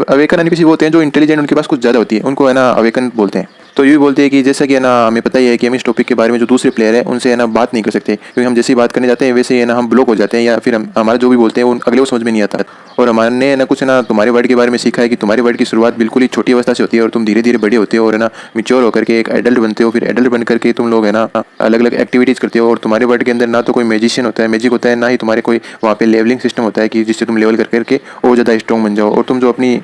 अवेकन एनपीसी वो होते हैं जो इंटेलिजेंट उनके पास कुछ ज़्यादा होती है, उनको है ना अवेकन बोलते हैं। तो ये भी बोलते हैं कि जैसा कि है ना हमें पता ही है कि हम इस टॉपिक के बारे में जो दूसरे प्लेयर है उनसे है ना बात नहीं कर सकते, क्योंकि हम जैसे ही बात करने जाते हैं वैसे है ना हम ब्लॉक हो जाते हैं, या फिर हमारा जो भी बोलते हैं वो अगले को समझ में नहीं आता। और हमने ना कुछ ना तुम्हारे वर्ड के बारे में सीखा है कि तुम्हारे वर्ड की शुरुआत बिल्कुल ही छोटी अवस्था से होती है और तुम धीरे धीरे बड़े होते हो और है ना मिच्योर होकर के एक एडल्ट बनते हो। फिर एडल्ट बन करके तुम लोग है ना अलग अलग एक्टिविटीज़ करते हो। और तुम्हारे वर्ड के अंदर ना तो कोई मैजिशियन होता है, मैजिक होता है, ना ही तुम्हारे कोई वहाँ पे लेवलिंग सिस्टम होता है कि जिससे तुम लेवल करके और ज़्यादा स्ट्रॉन्ग बन जाओ। और तुम जो अपनी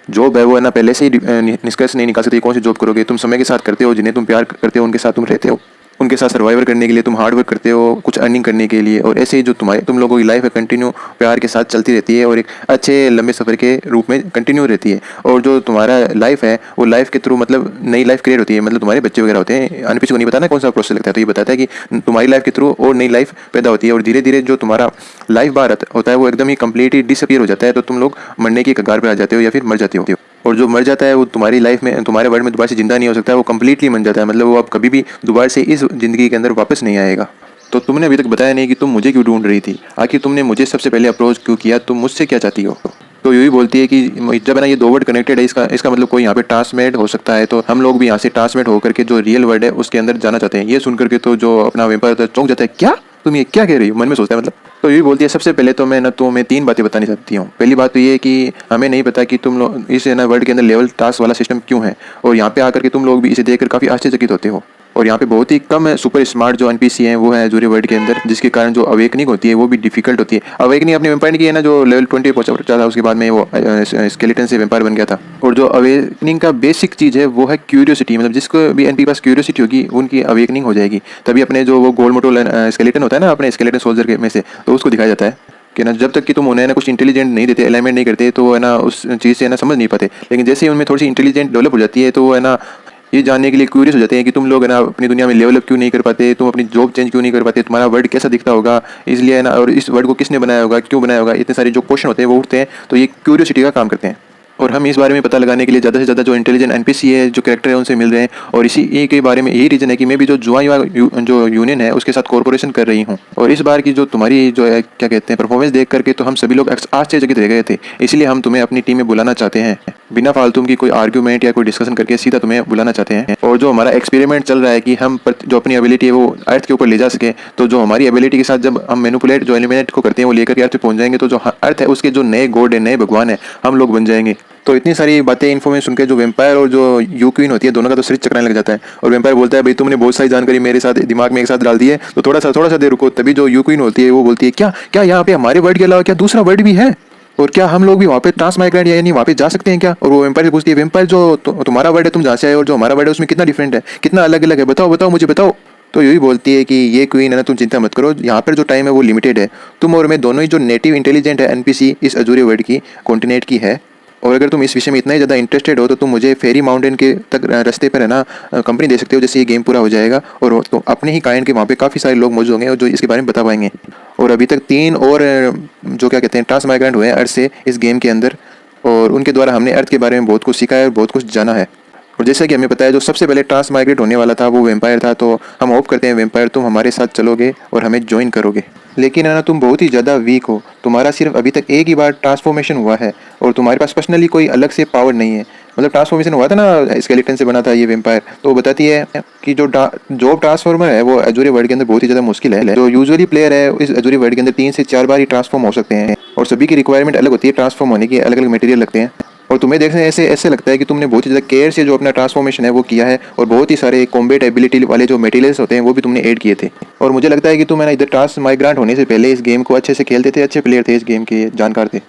जॉब है वो है ना पहले से ही निष्कर्ष नहीं निकाल सकते कौन सी जॉब करोगे। तुम समय के साथ करते हो, जिन्हें तुम प्यार करते हो उनके साथ तुम रहते हो, उनके साथ सर्वाइवर करने के लिए तुम हार्ड वर्क करते हो, कुछ अर्निंग करने के लिए। और ऐसे ही जो तुम लोगों की लाइफ है कंटिन्यू प्यार के साथ चलती रहती है और एक अच्छे लंबे सफ़र के रूप में कंटिन्यू रहती है। और जो तुम्हारा लाइफ है वो लाइफ के थ्रू मतलब नई लाइफ क्रिएट होती है। मतलब तुम्हारे बच्चे वगैरह होते हैं, अनपिछ को नहीं बताना कौन सा प्रोसेस लगता है, तो ये बताता है कि तुम्हारी लाइफ के थ्रू और नई लाइफ पैदा होती है। और धीरे धीरे जो तुम्हारा लाइफ बार होता है वो एकदम ही कंप्लीटली डिसअपियर हो जाता है, तो तुम लोग मरने की कगार पर आ जाते हो या फिर मर जाते हो। और जो मर जाता है वो तुम्हारी लाइफ में, तुम्हारे वर्ल्ड में दोबारा से जिंदा नहीं हो सकता है, वो कंप्लीटली मर जाता है। मतलब वो अब कभी भी दोबारा से इस जिंदगी के अंदर वापस नहीं आएगा। तो तुमने अभी तक बताया नहीं कि तुम मुझे क्यों ढूंढ रही थी, आखिर तुमने मुझे सबसे पहले अप्रोच क्यों किया, तुम मुझसे क्या चाहती हो। तो यही बोलती है कि जब है ना ये दो वर्ड कनेक्टेड है, इसका मतलब कोई यहाँ पे ट्रांसमेट हो सकता है। तो हम लोग भी यहाँ से ट्रांसमेट होकर के जो रियल वर्ल्ड है उसके अंदर जाना चाहते हैं। ये सुन करके तो जो अपना वेम्पायर चौंक जाता है, क्या तुम ये क्या कह रही हो, मन में सोचता है मतलब। तो यही बोलती है सबसे पहले तो मैं ना तुम्हें 3 बातें बतानी चाहती हूँ। पहली बात तो ये है कि हमें नहीं पता कि तुम लोग इस ना वर्ल्ड के अंदर लेवल टास्क वाला सिस्टम क्यों है, और यहाँ पे आकर के तुम लोग भी इसे देखकर काफ़ी आश्चर्यचकित होते हो। और यहाँ पे बहुत ही कम सुपर स्मार्ट जो एनपीसी हैं वो है जूरी वर्ल्ड के अंदर, जिसके कारण जो अवेकनिंग होती है वो भी डिफिकल्ट होती है। अवेकनिंग अपने वेम्पायर की है ना जो लेवल 20 पहुंचा था, उसके बाद में वो स्केलेटन से वेम्पायर बन गया था। और जो अवेकनिंग का बेसिक चीज़ है वो है क्यूरियोसिटी। मतलब जिसको भी एनपी के पास क्यूरियोसिटी होगी उनकी अवेकनिंग हो जाएगी। तभी अपने जो वो गोल मोटो स्केलेटन होता है ना अपने स्केलेटन सोल्जर के में से, तो उसको दिखाया जाता है कि ना जब तक कि तुम उन्हें ना कुछ इंटेलिजेंट नहीं देते, अलाइनमेंट नहीं करते, तो है ना उस चीज़ से है ना समझ नहीं पाते। लेकिन जैसे ही उनमें थोड़ी सी इंटेलिजेंट डेवलप हो जाती है तो वो है ना ये जानने के लिए क्यूरियस हो जाते हैं कि तुम लोग है ना अपनी दुनिया में लेवल अप क्यों नहीं कर पाते, तुम अपनी जॉब चेंज क्यों नहीं कर पाते, तुम्हारा वर्ड कैसा दिखता होगा, इसलिए है ना, और इस वर्ड को किसने बनाया होगा, क्यों बनाया होगा, इतने सारे जो क्वेश्चन होते हैं वो उठते हैं। तो ये क्यूरियोसिटी का काम करते हैं। और हम इस बारे में पता लगाने के लिए ज़्यादा से ज़्यादा जो इंटेलिजेंट एनपीसी है, जो कैरेक्टर है, उनसे मिल रहे हैं। और इसी के बारे में यही रीज़न है कि मैं भी जो जुआ जो यूनियन है उसके साथ कॉर्पोरेशन कर रही हूँ। और इस बार की जो तुम्हारी जो है क्या कहते हैं परफॉर्मेंस देख करके तो हम सभी लोग आश्चर्यचकित रह गए थे। इसलिए हम तुम्हें अपनी टीम में बुलाना चाहते हैं, बिना फालतू की कोई आर्ग्यूमेंट या कोई डिस्कशन करके सीधा तुम्हें बुलाना चाहते हैं। और जो हमारा एक्सपेरिमेंट चल रहा है कि हम जो अपनी एबिलिटी है वो अर्थ के ऊपर ले जा सके, तो जो हमारी एबिलिटी के साथ जब हम मैनिपुलेट जो एलिमिनेट को करते हैं वो लेकर के अर्थ पे पहुंच जाएंगे, तो जो अर्थ है उसके जो नए गॉड है, नए भगवान है, हम लोग बन जाएंगे। तो इतनी सारी बातें इन्फॉर्मेशन सुन के जो वेम्पायर और जो यू क्वीन होती है दोनों का तो सिर चकराने लग जाता है। और वेम्पायर बोलता है भाई तुमने बहुत सारी जानकारी मेरे साथ दिमाग में एक साथ डाल दी है, तो थोड़ा सा देर रुको। तभी जो यू क्वीन होती है वो बोलती है क्या यहाँ पे हमारे वर्ड के अलावा क्या दूसरा वर्ड भी है। और क्या हम लोग भी वहाँ पे ट्रांसमाइग्रेंट यानी वहाँ पे जा सकते हैं क्या? और वो वेम्पायर से पूछती है, वेम्पायर जो तुम्हारा वर्ड है तुम जहाँ से आए और जो हमारा वर्ड है उसमें कितना डिफरेंट है, कितना अलग अलग है, बताओ बताओ मुझे बताओ। तो यही बोलती है कि ये क्वीन है ना, तुम चिंता मत करो, यहाँ पर जो टाइम है वो लिमिटेड है, तुम और मैं दोनों ही जो नेटिव इंटेलिजेंट है एनपीसी इस अजूरे वर्ल्ड की कॉन्टिनेंट की है। और अगर तुम इस विषय में इतना ही ज़्यादा इंटरेस्टेड हो तो तुम मुझे फेरी माउंटेन के तक रास्ते पर है ना कंपनी दे सकते हो, जैसे ये गेम पूरा हो जाएगा और तो अपने ही काइंड के वहाँ पे काफ़ी सारे लोग मौजूद होंगे और जो इसके बारे में बता पाएंगे। और अभी तक 3 और जो क्या कहते हैं ट्रांसमाइग्रेंट हुए हैं अर्थ से इस गेम के अंदर, और उनके द्वारा हमने अर्थ के बारे में बहुत कुछ सीखा है और बहुत कुछ जाना है। और जैसा कि हमें पता है जो सबसे पहले ट्रांसमाइग्रेट होने वाला था वो वेम्पायर था, तो हम होप करते हैं वेम्पायर तुम हमारे साथ चलोगे और हमें ज्वाइन करोगे। लेकिन है ना तुम बहुत ही ज़्यादा वीक हो, तुम्हारा सिर्फ अभी तक एक ही बार ट्रांसफॉर्मेशन हुआ है और तुम्हारे पास पर्सनली कोई अलग से पावर नहीं है। मतलब ट्रांसफॉर्मेशन हुआ था ना, स्केलेटन से बना था ये वेम्पायर, तो वो बताती है कि जो जॉब ट्रांसफॉर्मर है वो अजूरे वर्ल्ड के अंदर बहुत ही ज़्यादा मुश्किल है। जो यूजुअली प्लेयर है इस अजूरे वर्ल्ड के अंदर 3 से 4 बार ही ट्रांसफॉर्म हो सकते हैं और सभी की रिक्वायरमेंट अलग होती है, ट्रांसफॉर्म होने की अलग अलग मटेरियल लगते हैं। और तुम्हें देखने ऐसे ऐसे लगता है कि तुमने बहुत ही ज़्यादा केयर से जो अपना ट्रांसफॉर्मेशन है वो किया है और बहुत ही सारे कॉम्बैट एबिलिटी वाले जो मटेरियल्स होते हैं वो भी तुमने ऐड किए थे। और मुझे लगता है कि तुम है ना इधर ट्रांसमाइग्रेंट होने से पहले इस गेम को अच्छे से खेलते थे, अच्छे प्लेयर थे, इस गेम के जानकार थे।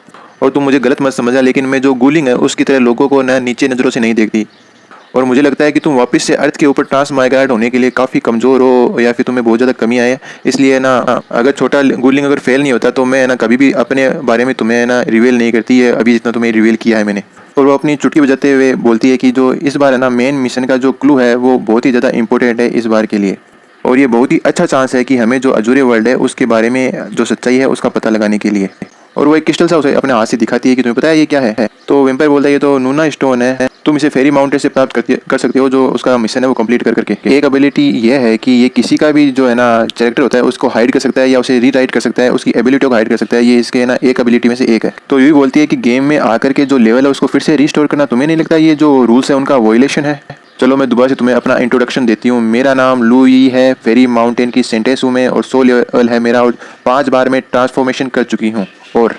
और तुम मुझे गलत मत समझा, लेकिन मैं जो गूलिंग है उसकी तरह लोगों को ना नीचे नज़रों से नहीं देखती। और मुझे लगता है कि तुम वापस से अर्थ के ऊपर ट्रांसमाइग्रेट होने के लिए काफ़ी कमज़ोर हो या फिर तुम्हें बहुत ज़्यादा कमी आए, इसलिए ना अगर छोटा गूलिंग अगर फेल नहीं होता तो मैं ना कभी भी अपने बारे में तुम्हें ना रिवील नहीं करती है अभी जितना तुम्हें रिवील किया है मैंने। और वो अपनी चुटकी बजाते हुए बोलती है कि जो इस बार है ना मेन मिशन का जो क्लू है वो बहुत ही ज़्यादा इंपॉर्टेंट है इस बार के लिए, और ये बहुत ही अच्छा चांस है कि हमें जो अजूरे वर्ल्ड है उसके बारे में जो सच्चाई है उसका पता लगाने के लिए। और वो एक क्रिस्टल सा उसे अपने हाथ से दिखाती है कि तुम्हें पता है ये क्या है? तो वेम्पायर बोलता है ये तो नूना स्टोन है, तुम इसे फेरी माउंटेन से प्राप्त कर सकते हो जो उसका मिशन है वो कंप्लीट कर करके। एक एबिलिटी ये है कि ये किसी का भी जो है ना कैरेक्टर होता है उसको हाइड कर सकता है या उसे रीराइट कर सकता है, उसकी एबिलिटी को हाइड कर सकता है, ये इसके ना एक एबिलिटी में से एक है। तो ये बोलती है कि गेम में आकर के जो लेवल है उसको फिर से रिस्टोर करना, तुम्हें नहीं लगता ये जो रूल्स है उनका वॉयलेशन है? चलो मैं दोबारा से तुम्हें अपना इंट्रोडक्शन देती हूँ। मेरा नाम लुई है, फेरी माउंटेन की सेंटेंस हूँ मैं और 100 लेवल है मेरा और 5 बार मैं ट्रांसफॉर्मेशन कर चुकी हूँ। और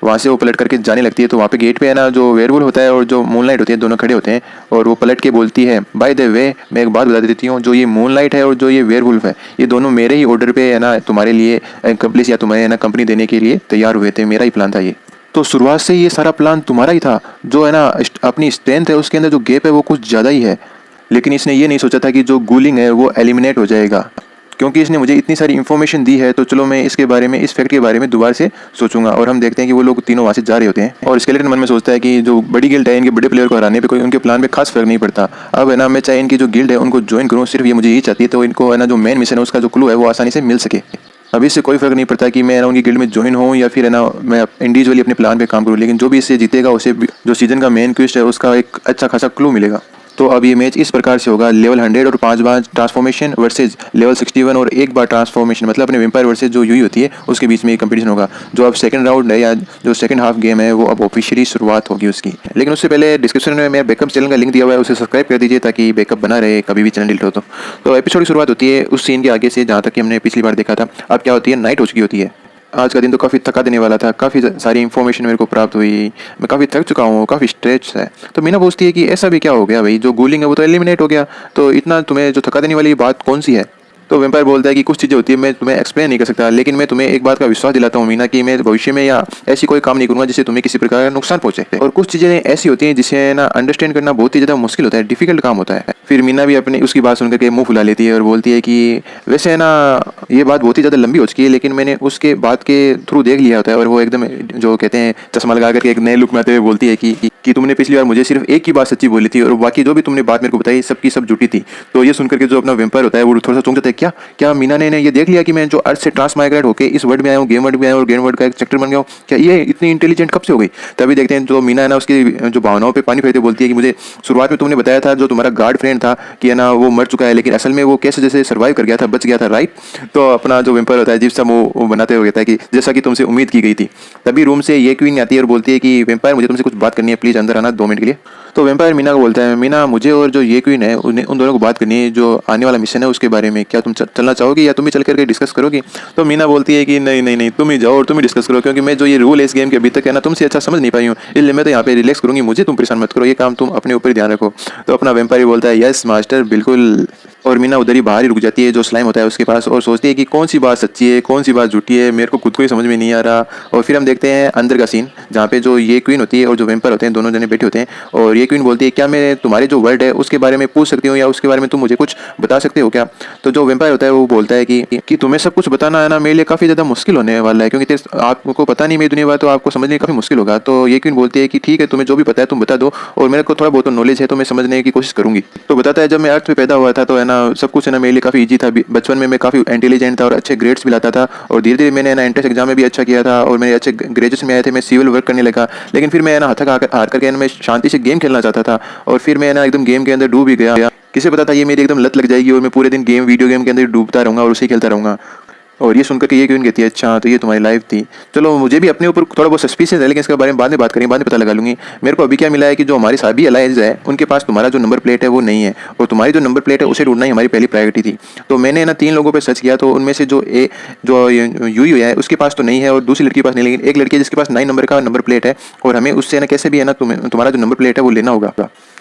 वहाँ से वो पलट करके जाने लगती है तो वहाँ पे गेट पे है ना जो वेयरवुल होता है और जो मूनलाइट होती है दोनों खड़े होते हैं और वो पलट के बोलती है, बाय द वे मैं एक बात बता देती हूँ, जो ये मूनलाइट है और जो ये वेयरवुल्फ है ये दोनों मेरे ही ऑर्डर पे है ना तुम्हारे लिए कंप्लीस या तुम्हें ना कंपनी देने के लिए तैयार हुए थे, मेरा ही प्लान था ये। तो शुरुआत से ये सारा प्लान तुम्हारा ही था, जो है ना अपनी स्ट्रेंथ है उसके अंदर जो गैप है वो कुछ ज़्यादा ही है, लेकिन इसने ये नहीं सोचा था कि जो गूलिंग है वो एलिमिनेट हो जाएगा। क्योंकि इसने मुझे इतनी सारी इन्फॉर्मेशन दी है तो चलो मैं इसके बारे में, इस फैक्ट के बारे में दोबारा से सोचूंगा। और हम देखते हैं कि वो लोग तीनों वहाँ से जा रहे होते हैं और स्केलेटन मन में सोचता है कि जो बड़ी गिल्ड है इनके बड़े प्लेयर को हराने पे कोई उनके प्लान पे खास फर्क नहीं पड़ता। अब है ना मैं चाहे इनकी जो गिल्ड है उनको ज्वाइन करूँ, सिर्फ ये मुझे यही चाहती है तो इनको है ना जो मेन मिशन है उसका जो क्लू है वो आसानी से मिल सके। अभी इससे कोई फर्क नहीं पड़ता कि मैं ना उनकी गिल्ड में ज्वाइन हूँ या फिर है ना मैं इंडिविजुअली अपने प्लान पे काम करूँ, लेकिन जो भी इससे जीतेगा उसे जो सीजन का मेन क्वेस्ट है उसका एक अच्छा खासा क्लू मिलेगा। तो अब ये मैच इस प्रकार से होगा, लेवल 100 और 5 बार ट्रांसफॉर्मेशन वर्सेज लेवल 61 और 1 बार ट्रांसफॉर्मेशन, मतलब अपने वेम्पायर वर्सेज जो यूई होती है उसके बीच में ये कंपटीशन होगा। जो अब सेकंड राउंड है या जो सेकंड हाफ गेम है वो अब ऑफिशियली शुरुआत होगी उसकी। लेकिन उससे पहले डिस्क्रिप्शन में मेरा बैकअप चैनल का लिंक दिया हुआ है, उसे सब्सक्राइब कर दीजिए ताकि बैकअप बना रहे कभी भी चैनल डिलीट हो तो एपिसोड की शुरुआत होती है उस सीन के आगे से जहाँ तक कि हमने पिछली बार देखा था। अब क्या होती है, नाइट हो चुकी होती है। आज का दिन तो काफ़ी थका देने वाला था, काफ़ी सारी इन्फॉर्मेशन मेरे को प्राप्त हुई, मैं काफ़ी थक चुका हूँ, काफ़ी स्ट्रेच है। तो मीना पूछती है कि ऐसा भी क्या हो गया भाई, जो गूलिंग है वो तो एलिमिनेट हो गया, तो इतना तुम्हें जो थका देने वाली बात कौन सी है? तो वेम्पायर बोलता है कि कुछ चीज़ें होती है मैं तुम्हें एक्सप्लेन नहीं कर सकता, लेकिन मैं तुम्हें एक बात का विश्वास दिलाता हूँ मीना कि मैं भविष्य में या ऐसी कोई काम नहीं करूँगा जिससे तुम्हें किसी प्रकार का नुकसान पहुँचे। और कुछ चीज़ें ऐसी होती हैं जिसे ना अंडरस्टैंड करना बहुत ही ज़्यादा मुश्किल होता है, डिफिकल्ट काम होता है। फिर मीना भी अपनी उसकी बात सुनकर के मुंह फुला लेती है और बोलती है कि वैसे है ना ये बात बहुत ही ज़्यादा लंबी हो चुकी है, लेकिन मैंने उसके बात के थ्रू देख लिया होता है। और वो एकदम जो कहते हैं चश्मा लगा करके एक नए लुक में आते हुए बोलती है कि तुमने पिछली बार मुझे सिर्फ एक ही बात सच्ची बोली थी और बाकी जो भी तुमने बात मेरे को बताई सबकी सब झूठी थी। तो ये सुनकर के जो अपना वेम्पायर होता है वो थोड़ा सा चौंक जाता है, क्या क्या मीना ने ये देख लिया कि मैं जो अर्थ से ट्रांसमाइग्रेट होकर इस वर्ल्ड में आया हूँ, गेम वर्ल्ड में आया हूँ और गेम वर्ल्ड का एक सेक्टर बन गया हूँ, क्या ये इतनी इंटेलिजेंट कब से हो गई? तभी देखते हैं जो मीना है ना उसकी जो भावनाओं पे पानी फेरते बोलती है कि मुझे शुरुआत में तुमने बताया था जो तुम्हारा गार्ड फ्रेंड था कि है ना वो मर चुका है, लेकिन असल में वो कैसे जैसे सर्वाइव कर गया था, बच गया था, राइट? तो अपना जो वेम्पायर होता है अजीब सा वो बनाते हुए कहता है कि जैसा कि तुमसे उम्मीद की गई थी। तभी रूम से ये क्वीन आती है और बोलती है कि वेम्पायर मुझे तुमसे कुछ बात करनी है, प्लीज़ अंदर आना 2 मिनट के लिए। तो वेम्पायर मीना को बोलता है, मीना मुझे और जो ये क्वीन है उन दोनों को बात करनी है, जो आने वाला मिशन है उसके बारे में, क्या तुम चलना चाहोगी या तुम ही चल करके डिस्कस करोगी? तो मीना बोलती है कि नहीं नहीं नहीं, तुम ही जाओ और तुम ही डिस्कस करो, क्योंकि मैं जो ये रूल है इस गेम के अभी तक है ना तुमसे अच्छा समझ नहीं पाई हूँ, इसलिए मैं तो यहाँ पे रिलैक्स करूँगी, मुझे तुम परेशान मत करो, ये काम तुम अपने ऊपर ध्यान रखो। तो अपना वेम्पायर बोलता है, यस मास्टर, बिल्कुल और मीना उधर ही बाहर ही रुक जाती है जो स्लाइम होता है उसके पास, और सोचती है कि कौन सी बात सच्ची है कौन सी बात झूठी है, मेरे को खुद को ही समझ में नहीं आ रहा। और फिर हम देखते हैं अंदर का सीन जहाँ पे जो ये क्वीन होती है और जो वेम्पायर होते हैं दोनों जने बैठे होते हैं, और ये क्वीन बोलती है क्या मैं तुम्हारे जो वर्ल्ड है उसके बारे में पूछ सकती हूँ या उसके बारे में तुम मुझे कुछ बता सकते हो क्या। तो जो वेम्पायर होता है वो बोलता है कि तुम्हें सब कुछ बताना है ना मेरे लिए काफ़ी ज़्यादा मुश्किल होने वाला है, क्योंकि आपको पता नहीं मेरी दुनिया बात, तो आपको समझने काफ़ी मुश्किल होगा। तो ये क्वीन बोलती है कि ठीक है तुम्हें जो भी पता है तुम बता दो, और मेरे को थोड़ा बहुत नॉलेज है तो मैं समझने की कोशिश करूंगी। तो बताता है जब मैं अर्थ में पैदा हुआ था तो है ना सब कुछ है ना मेरे लिए काफ़ी ईजी था। बचपन में मैं काफ़ी इंटेलिजेंट था और अच्छे ग्रेड्स भी लाता था, और धीरे धीरे मैंने ना एंट्रेंस एग्जाम में भी अच्छा किया था और मेरे अच्छे ग्रेजुएशन में आए थे, मैं सिविल वर्क करने लगा। लेकिन फिर मैं ना हथक हार करके मैं शांति से गेम खेलना चाहता था, और फिर मैं ना एकदम गेम के अंदर डूब ही गया। किसे पता था ये मेरी एकदम लत लग जाएगी और मैं पूरे दिन वीडियो गेम के अंदर डूबता रहूँगा और उसे खेलता रहूँगा। और ये सुनकर के ये क्यों कहती है अच्छा तो ये तुम्हारी लाइफ थी। चलो मुझे भी अपने ऊपर थोड़ा बहुत सस्पिशियस है, लेकिन इसके बारे में बाद में बात करेंगे, बाद में पता लगा लूंगी। मेरे को अभी क्या मिला है कि जो हमारी साबी अलायंस है उनके पास तुम्हारा जो नंबर प्लेट है वो नहीं है, और तुम्हारी जो नंबर प्लेट है उसे ढूंढना ही हमारी पहली प्रायोरिटी थी। तो मैंने ना 3 लोगों पर सर्च किया, तो उनमें से जो यू है उसके पास तो नहीं है, और दूसरी लड़की के पास नहीं, लेकिन एक लड़की है जिसके पास 9 नंबर का नंबर प्लेट है, और हमें उससे ना कैसे भी है ना तुम्हारा जो नंबर प्लेट है वो लेना होगा।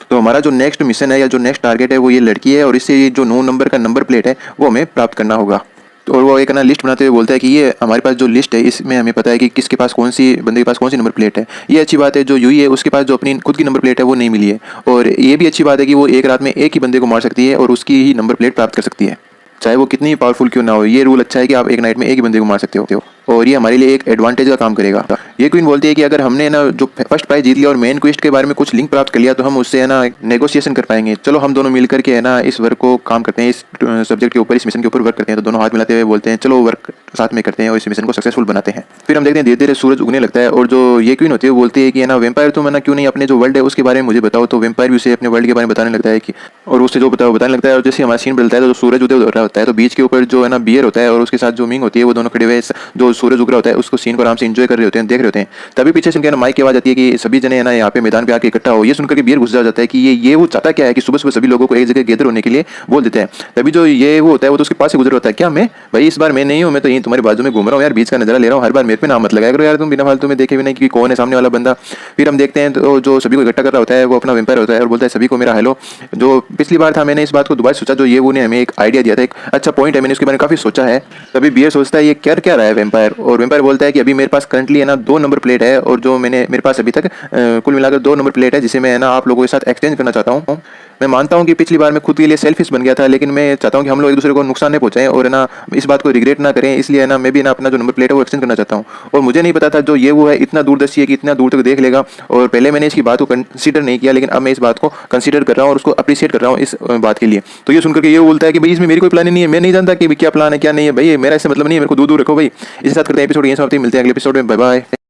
तो हमारा जो नेक्स्ट मिशन है या जो नेक्स्ट टारगेट है वो ये लड़की है, और इससे ये जो 9 नंबर का नंबर प्लेट है वो हमें प्राप्त करना होगा। तो और वो एक ना लिस्ट बनाते हुए बोलता है कि ये हमारे पास जो लिस्ट है इसमें हमें पता है कि किसके पास कौन सी बंदे के पास कौन सी नंबर प्लेट है। ये अच्छी बात है जो यूई है उसके पास जो अपनी खुद की नंबर प्लेट है वो नहीं मिली है, और ये भी अच्छी बात है कि वो एक रात में एक ही बंदे को मार सकती है और उसकी ही नंबर प्लेट प्राप्त कर सकती है, चाहे वो कितनी पावरफुल क्यों ना हो। ये रूल अच्छा है कि आप एक नाइट में एक ही बंदे को मार सकते हो, और ये हमारे लिए एक एडवांटेज का काम करेगा। ये क्वीन बोलती है कि अगर हमने ना जो फर्स्ट प्राइज जीत लिया और मेन क्वेस्ट के बारे में कुछ लिंक प्राप्त कर लिया तो हम उससे है ना नेगोशिएशन कर पाएंगे। चलो हम दोनों मिलकर के है ना इस वर्क को काम करते हैं, इस सब्जेक्ट के ऊपर इस मिशन के ऊपर वर्क करते हैं। तो दोनों हाथ मिलाते हुए बोलते हैं चलो वर्क साथ में करते हैं और इस मिशन को सक्सेसफुल बनाते हैं। फिर हम देखते हैं धीरे धीरे सूरज उगने लगता है, और जो ये क्वीन होती है वो बोलती है कि है ना वेम्पायर तुम है ना क्यों नहीं अपने जो वर्ल्ड है उसके बारे में मुझे बताओ। तो वेम्पायर भी उसे अपने वर्ल्ड के बारे में बताने लगता है कि, और उससे जो बताने लगता है, और जैसे हमारा सीन बदलता है तो जो सूरज उदय हो रहा होता है तो बीच के ऊपर जो है ना बियर होता है और उसके साथ जो मिंग होती है वो दोनों खड़े हुए जो सूरज उग रहा होता है उसको सीन को आराम से एंजॉय कर रहे होते हैं, देख रहे होते हैं। तभी पीछे से उनके ना माइक की आवाज आती है कि सभी जने है ना यहाँ पे मैदान पे आके इकट्ठा हो। ये सुनकर के बियर गुस्सा जाता है कि ये वो चाहता क्या है कि सुबह सुबह सभी लोगों को एक जगह गैदर होने के लिए बोल देते हैं। तभी जो ये वो होता है वो तो उसके पास से गुजर होता है, क्या मैं भाई इस बार मैं नहीं हूँ, मैं तो यहीं तुम्हारी बाजू में घूम रहा हूँ यार, बीच का नजारा ले रहा हूँ, हर बार मेरे पे नाम मत लगाया करो यार तुम बिना फालतू में देखे भी नहीं कि कौन है सामने वाला बंदा। फिर हम देखते हैं तो जो सभी को इकट्ठा कर रहा होता है वो अपना वेम्पायर होता है और बोलता है सभी को मेरा हेलो। जो पिछली बार था मैंने इस बात को दोबारा सोचा, जो ये वो ने हमें एक आइडिया दिया था, एक अच्छा पॉइंट है, मैंने उसके बारे में काफी सोचा है। तभी बियर सोचता है ये क्या क्या रहा है वेम्पायर, और वेम्पायर बोलता है कि अभी मेरे पास करंटली है ना 2 नंबर प्लेट है, और जो मेरे पास अभी तक कुल मिलाकर 2 नंबर प्लेट है जिसे मैं ना आप लोगों के साथ एक्सचेंज करना चाहता हूँ। मैं मानता हूँ कि पिछली बार मैं खुद के लिए सेल्फिश बन गया था, लेकिन मैं चाहता हूँ कि हम लोग एक दूसरे को नुकसान नहीं पहुंचाएं और ना इस बात को रिग्रेट ना करें, इसलिए ना मैं भी ना अपना जो नंबर प्लेट है वो एक्सचेंज करना चाहता हूँ। और मुझे नहीं पता था जो ये वो है इतना दूरदर्शी है कि इतना दूर तक देख लेगा, और पहले मैंने इसकी बात को कंसीडर नहीं किया, लेकिन अब मैं इस बात को कंसीडर कर रहा हूँ और उसको अप्रिशिएट कर रहा हूँ इस बात के लिए। तो ये सुनकर के ये बोलता है कि भाई इसमें मेरी कोई प्लान नहीं है, मैं नहीं जानता कि क्या प्लान है क्या नहीं है, भाई मेरा इससे मतलब नहीं है, मेरे को दूर दूर रखो भाई। इसी साथ करते हैं एपिसोड यहीं समाप्ति, मिलते हैं अगले एपिसोड में, बाय बाय।